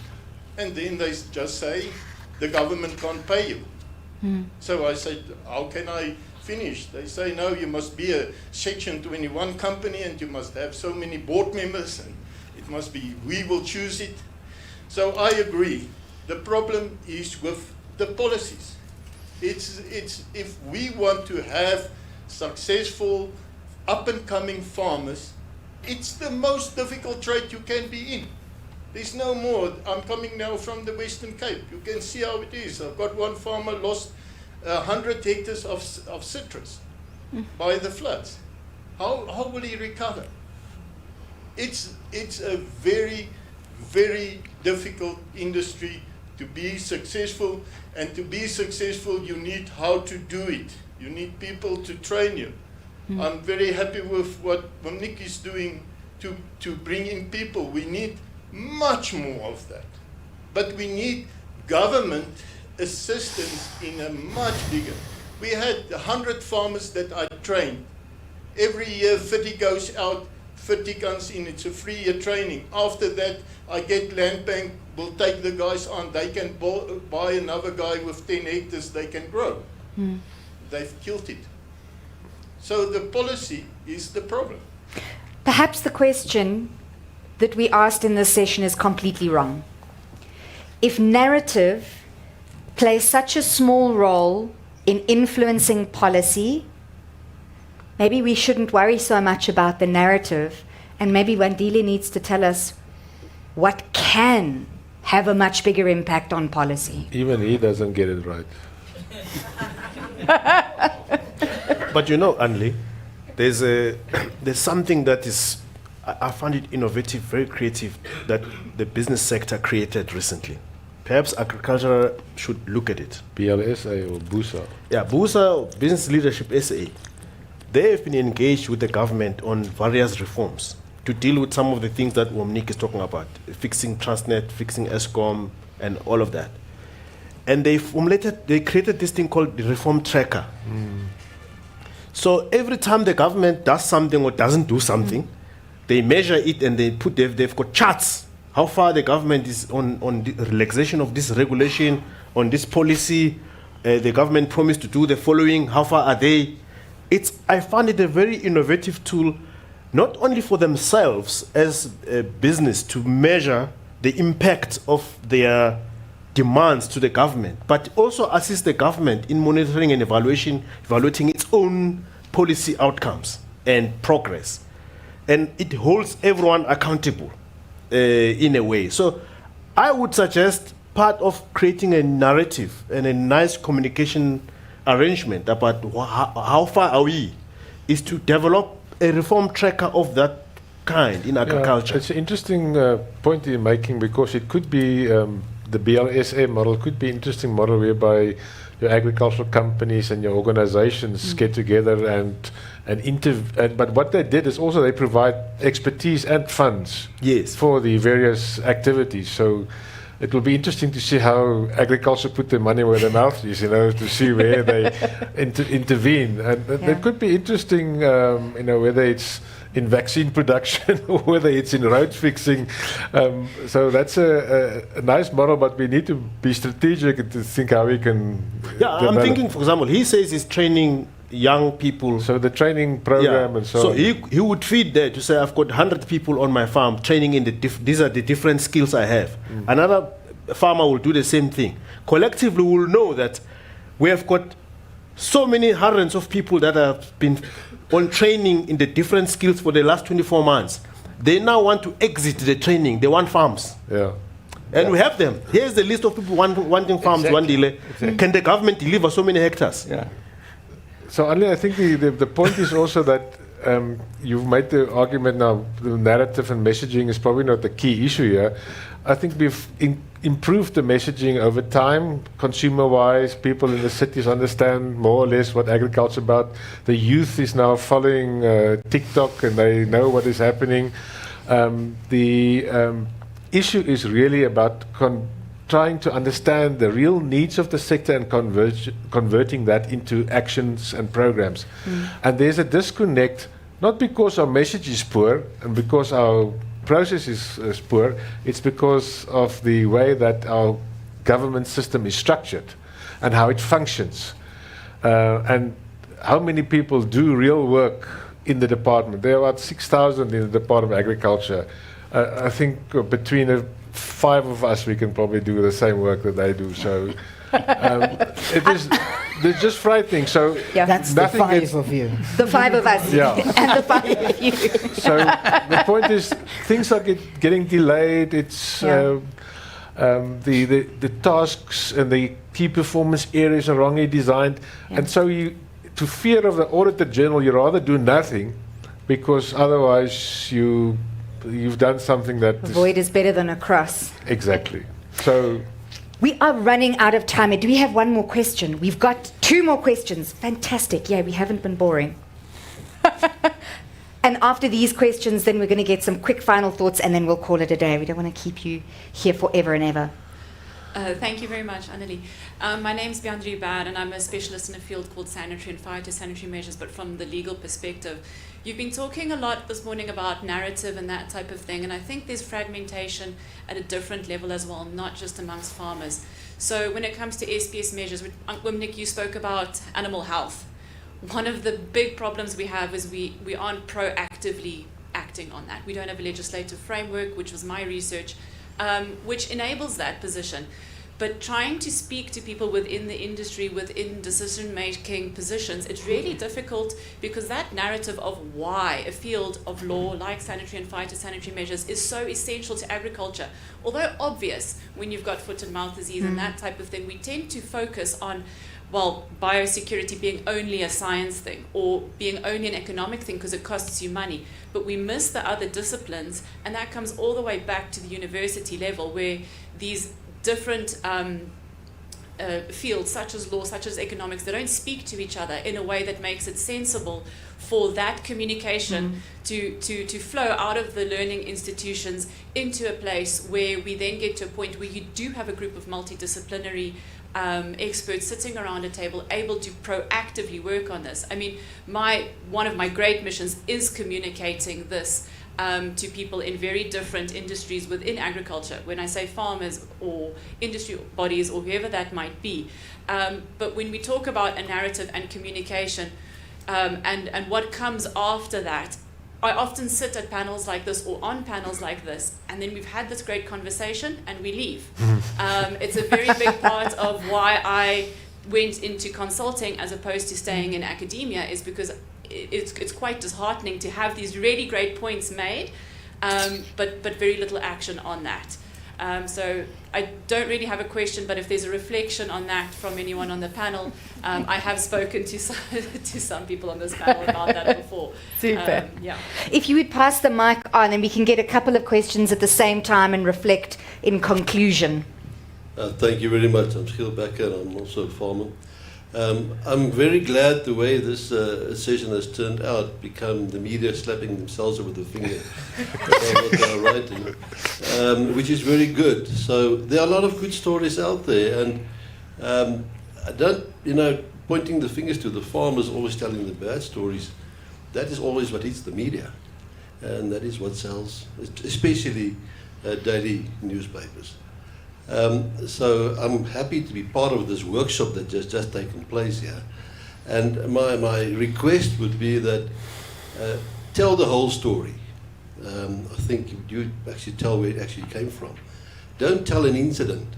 and then they just say, the government can't pay you. So I said, how can I finish? They say, no, you must be a Section 21 company, and you must have so many board members, and it must be, we will choose it. So I agree. The problem is with the policies. It's if we want to have successful up-and-coming farmers, it's the most difficult trade you can be in. There's no more. I'm coming now from the Western Cape. You can see how it is. I've got one farmer lost 100 hectares of citrus by the floods. How will he recover? It's a very, very difficult industry to be successful, and to be successful you need how to do it. You need people to train you. I'm very happy with what Monique is doing to bring in people. We need much more of that. But we need government assistance in a much bigger. We had 100 farmers that I trained. Every year 50 goes out, 50 comes in. It's a 3-year training. After that, I get Land Bank, will take the guys on. They can buy another guy with 10 hectares, they can grow. They've killed it. So the policy is the problem. Perhaps the question that we asked in this session is completely wrong. If narrative plays such a small role in influencing policy, maybe we shouldn't worry so much about the narrative, and maybe Wandile needs to tell us what can have a much bigger impact on policy. Even he doesn't get it right. But you know, Anli, there's something that is, I find it innovative, very creative, that the business sector created recently. Perhaps agriculture should look at it. BLSA or BUSA? Yeah, BUSA, Business Leadership SA. They have been engaged with the government on various reforms to deal with some of the things that Monique is talking about, fixing Transnet, fixing ESCOM, and all of that. And they created this thing called the Reform Tracker. So every time the government does something or doesn't do something, they measure it and they've got charts. How far the government is on the relaxation of this regulation, on this policy. The government promised to do the following. How far are they? I find it a very innovative tool, not only for themselves as a business to measure the impact of their demands to the government, but also assist the government in monitoring and evaluating its own policy outcomes and progress. And it holds everyone accountable in a way. So I would suggest part of creating a narrative and a nice communication arrangement about how far are we is to develop a reform tracker of that kind in agriculture. It's an interesting point you're making, because it could be the BLSA model could be an interesting model whereby your agricultural companies and your organizations get together and but what they did is also they provide expertise and funds for the various activities. So it will be interesting to see how agriculture put their money where their mouth is, to see where they intervene. And it could be interesting, whether it's in vaccine production or whether it's in road fixing. So that's a nice model, but we need to be strategic and to think how we can develop. I'm thinking, for example, he says he's training young people. So the training program and so on. So he would feed there to say, I've got 100 people on my farm training in these are the different skills I have. Another farmer will do the same thing. Collectively, we'll know that we have got so many hundreds of people that have been on training in the different skills for the last 24 months. They now want to exit the training. They want farms. Yeah. And we have them. Here's the list of people wanting farms. One delay. Can the government deliver so many hectares? Yeah. So, Ali, I think the point is also that you've made the argument now, the narrative and messaging is probably not the key issue here. I think we've improved the messaging over time, consumer-wise. People in the cities understand more or less what agriculture is about. The youth is now following TikTok and they know what is happening. The issue is really about trying to understand the real needs of the sector and converting that into actions and programs. And there's a disconnect, not because our message is poor and because our process is poor, it's because of the way that our government system is structured and how it functions. And how many people do real work in the department. There are about 6,000 in the Department of Agriculture. I think between 5 of us, we can probably do the same work that they do. So it's just frightening. So that's the 5 of you. The 5 of us. Yeah. And the 5 of you. So the point is, things are getting delayed. It's the tasks and the key performance areas are wrongly designed, and so to fear of the Auditor General, you rather do nothing, because otherwise you've done something that Avoid is better than a cross. Exactly. So we are running out of time. Do we have one more question? We've got 2 more questions. Fantastic. Yeah, we haven't been boring. And after these questions, then we're going to get some quick final thoughts, and then we'll call it a day. We don't want to keep you here forever and ever. Thank you very much, Annelie. My name's Biandri Bad, and I'm a specialist in a field called sanitary and phytosanitary measures, but from the legal perspective. You've been talking a lot this morning about narrative and that type of thing, and I think there's fragmentation at a different level as well, not just amongst farmers. So when it comes to SPS measures, Nick, you spoke about animal health. One of the big problems we have is we aren't proactively acting on that. We don't have a legislative framework, which was my research, which enables that position. But trying to speak to people within the industry, within decision-making positions, it's really difficult, because that narrative of why a field of law like sanitary and phytosanitary measures is so essential to agriculture, although obvious when you've got foot and mouth disease and that type of thing, we tend to focus on, well, biosecurity being only a science thing or being only an economic thing because it costs you money. But we miss the other disciplines, and that comes all the way back to the university level, where these different fields, such as law, such as economics, they don't speak to each other in a way that makes it sensible for that communication to flow out of the learning institutions into a place where we then get to a point where you do have a group of multidisciplinary experts sitting around a table able to proactively work on this. I mean, one of my great missions is communicating this to people in very different industries within agriculture, when I say farmers or industry bodies or whoever that might be. But when we talk about a narrative and communication and what comes after that, I often sit at panels like this or on panels like this, and then we've had this great conversation and we leave. It's a very big part of why I went into consulting as opposed to staying in academia, is because it's quite disheartening to have these really great points made, but very little action on that. So I don't really have a question, but if there's a reflection on that from anyone on the panel, I have spoken to some people on this panel about that before. Super. Yeah. If you would pass the mic on, and we can get a couple of questions at the same time and reflect in conclusion. Thank you very much. I'm Schiel Becker, I'm also a farmer. I'm very glad the way this session has turned out, become the media slapping themselves over the finger about what they are writing, which is very good. So there are a lot of good stories out there, and I don't, pointing the fingers to the farmers, always telling the bad stories, that is always what hits the media, and that is what sells, especially daily newspapers. So I'm happy to be part of this workshop that just taken place here. And my request would be that tell the whole story. I think you actually tell where it actually came from. Don't tell an incident.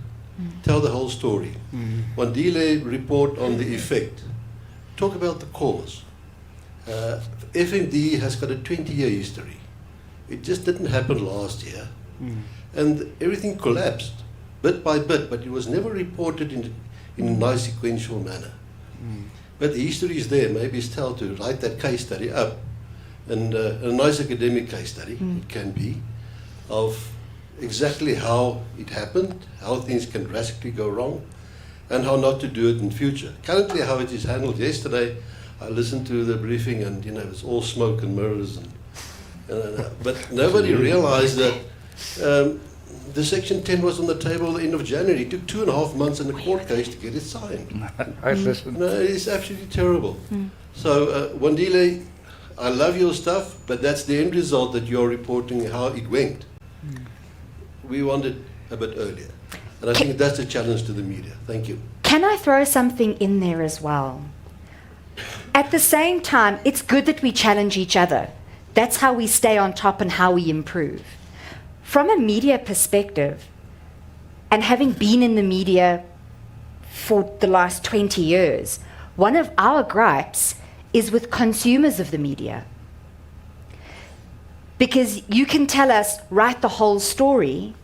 Tell the whole story. Wandile report on the effect. Talk about the cause. FMD has got a 20-year history. It just didn't happen last year. And everything collapsed. Bit by bit, but it was never reported in a nice sequential manner. But the history is there. Maybe it's time to write that case study up, and a nice academic case study, it can be, of exactly how it happened, how things can drastically go wrong, and how not to do it in future. Currently, how it is handled. Yesterday, I listened to the briefing, and it's all smoke and mirrors, but nobody realized that the Section 10 was on the table at the end of January. It took 2.5 months in the court case to get it signed. I listened. No, it's absolutely terrible. So, Wandile, I love your stuff, but that's the end result that you're reporting how it went. We want it a bit earlier. And I think that's a challenge to the media. Thank you. Can I throw something in there as well? At the same time, it's good that we challenge each other. That's how we stay on top and how we improve. From a media perspective, and having been in the media for the last 20 years, one of our gripes is with consumers of the media. Because you can tell us, write the whole story,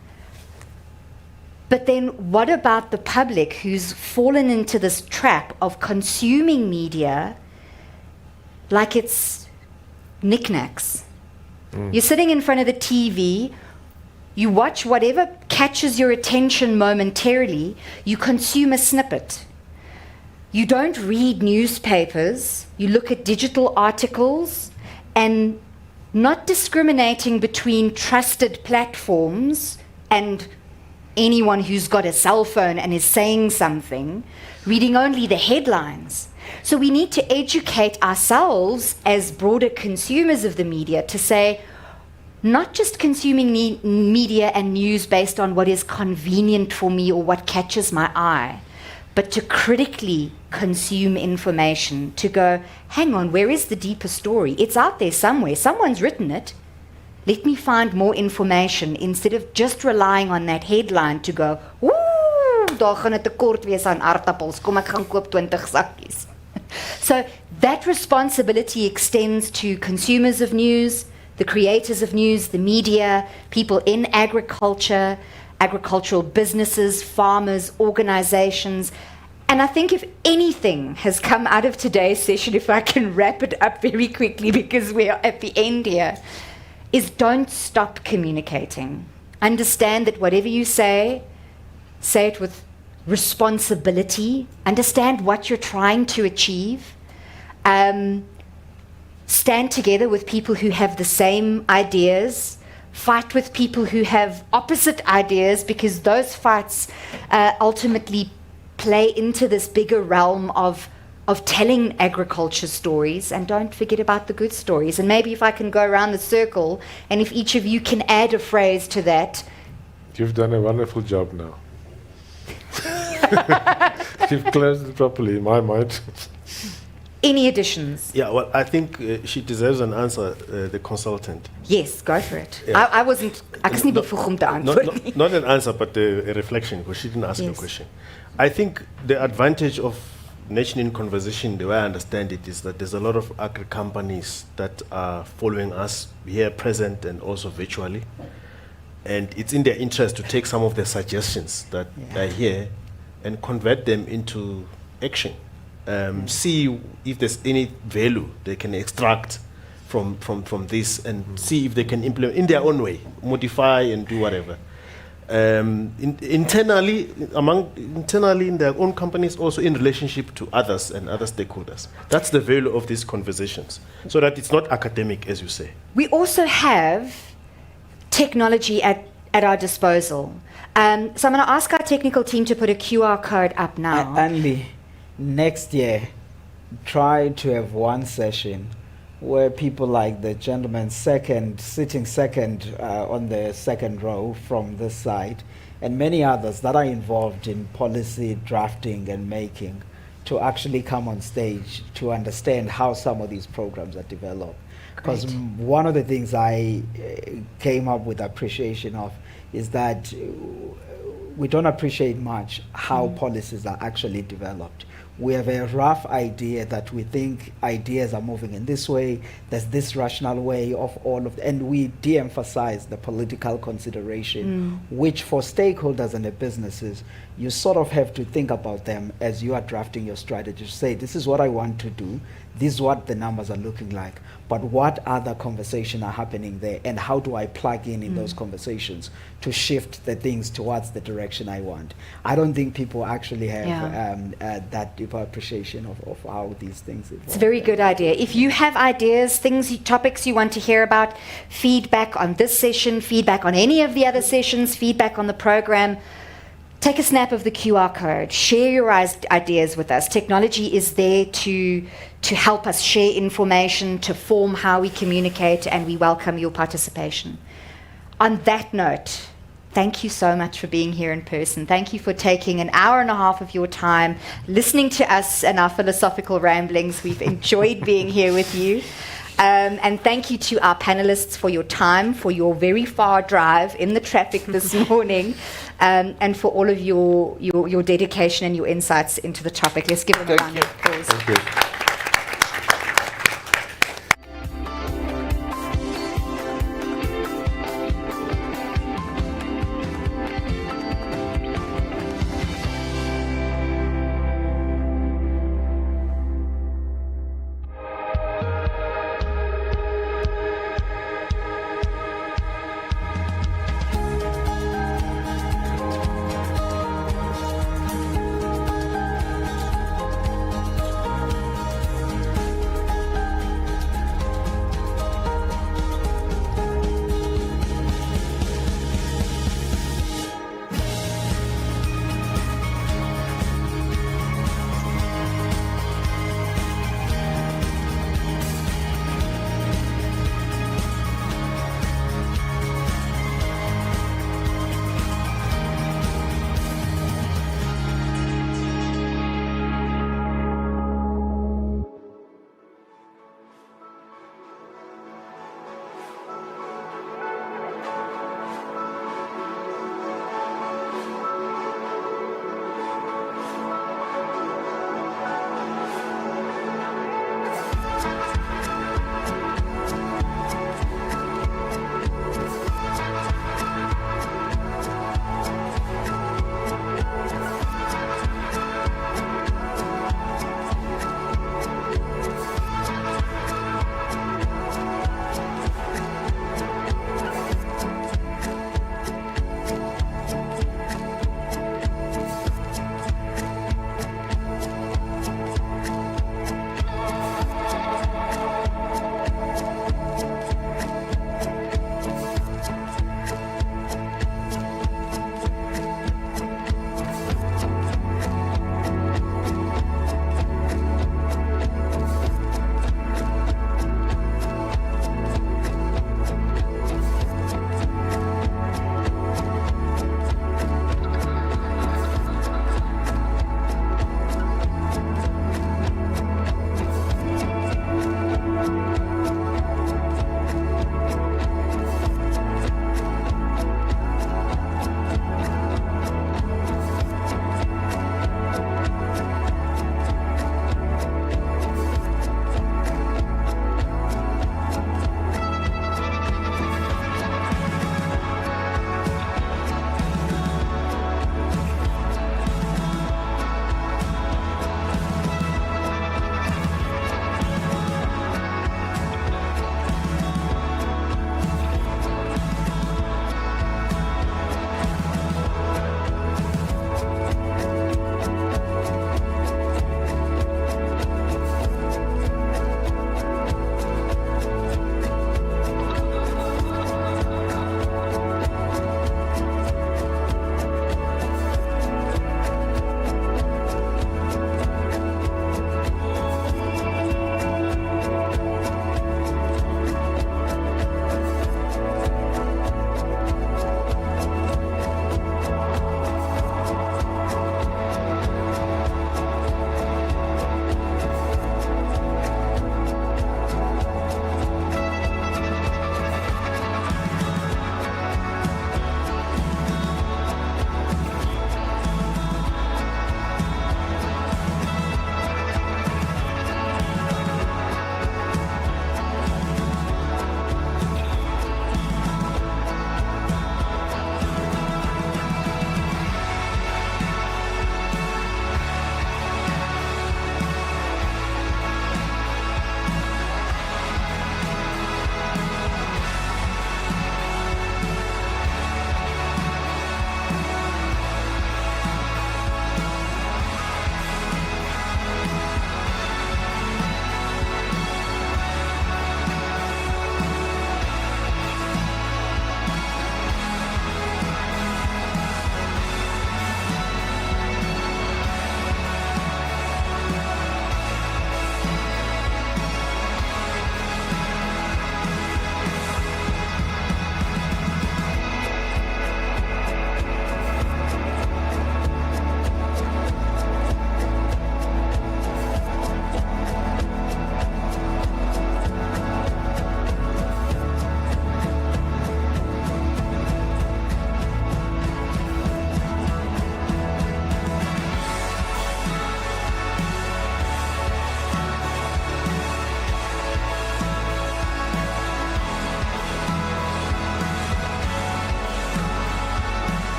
but then what about the public who's fallen into this trap of consuming media like it's knickknacks? You're sitting in front of the TV, you watch whatever catches your attention momentarily, you consume a snippet. You don't read newspapers, you look at digital articles, and not discriminating between trusted platforms and anyone who's got a cell phone and is saying something, reading only the headlines. So we need to educate ourselves as broader consumers of the media to say, not just consuming media and news based on what is convenient for me or what catches my eye, but to critically consume information, to go, hang on, where is the deeper story? It's out there somewhere. Someone's written it. Let me find more information instead of just relying on that headline to go, ooh, daar gaan 'n tekort wees aan aardappels. Kom ek gaan koop 20 sakkies. So that responsibility extends to consumers of news, the creators of news, the media, people in agriculture, agricultural businesses, farmers, organizations. And I think if anything has come out of today's session, if I can wrap it up very quickly because we are at the end here, is don't stop communicating. Understand that whatever you say it with responsibility. Understand what you're trying to achieve. Stand together with people who have the same ideas, fight with people who have opposite ideas, because those fights ultimately play into this bigger realm of telling agriculture stories, and don't forget about the good stories. And maybe if I can go around the circle, and if each of you can add a phrase to that. You've done a wonderful job now. You've closed it properly in my mind. Any additions? Yeah, well, I think she deserves an answer, the consultant. Yes, go for it. Yeah. I wasn't, ek is nie bevoeg om te antwoord. Not an answer, but a reflection, because she didn't ask a question. I think the advantage of Nation in Conversation, the way I understand it, is that there's a lot of agri companies that are following us here present and also virtually. And it's in their interest to take some of the suggestions that are here and convert them into action. See if there's any value they can extract from this, and see if they can implement in their own way, modify and do whatever. Internally in their own companies, also in relationship to others and other stakeholders. That's the value of these conversations, so that it's not academic, as you say. We also have technology at our disposal. So I'm going to ask our technical team to put a QR code up now. Only next year, try to have one session where people like the gentleman sitting second on the second row from this side, and many others that are involved in policy drafting and making, to actually come on stage to understand how some of these programs are developed. Because one of the things I came up with appreciation of is that we don't appreciate much how policies are actually developed. We have a rough idea that we think ideas are moving in this way, there's this rational way of all of and we de-emphasize the political consideration, which for stakeholders and the businesses, you sort of have to think about them as you are drafting your strategy. Say, this is what I want to do, this is what the numbers are looking like, but what other conversations are happening there, and how do I plug in those conversations to shift the things towards the direction I want? I don't think people actually have that deeper appreciation of how these things evolve. It's a very good idea. If you have ideas, topics you want to hear about, feedback on this session, feedback on any of the other sessions, feedback on the program, take a snap of the QR code. Share your ideas with us. Technology is there to help us share information, to form how we communicate, and we welcome your participation. On that note, thank you so much for being here in person. Thank you for taking an hour and a half of your time, listening to us and our philosophical ramblings. We've enjoyed being here with you. And thank you to our panelists for your time, for your very far drive in the traffic this morning, and for all of your dedication and your insights into the topic. Let's give them a round of applause. Thank you.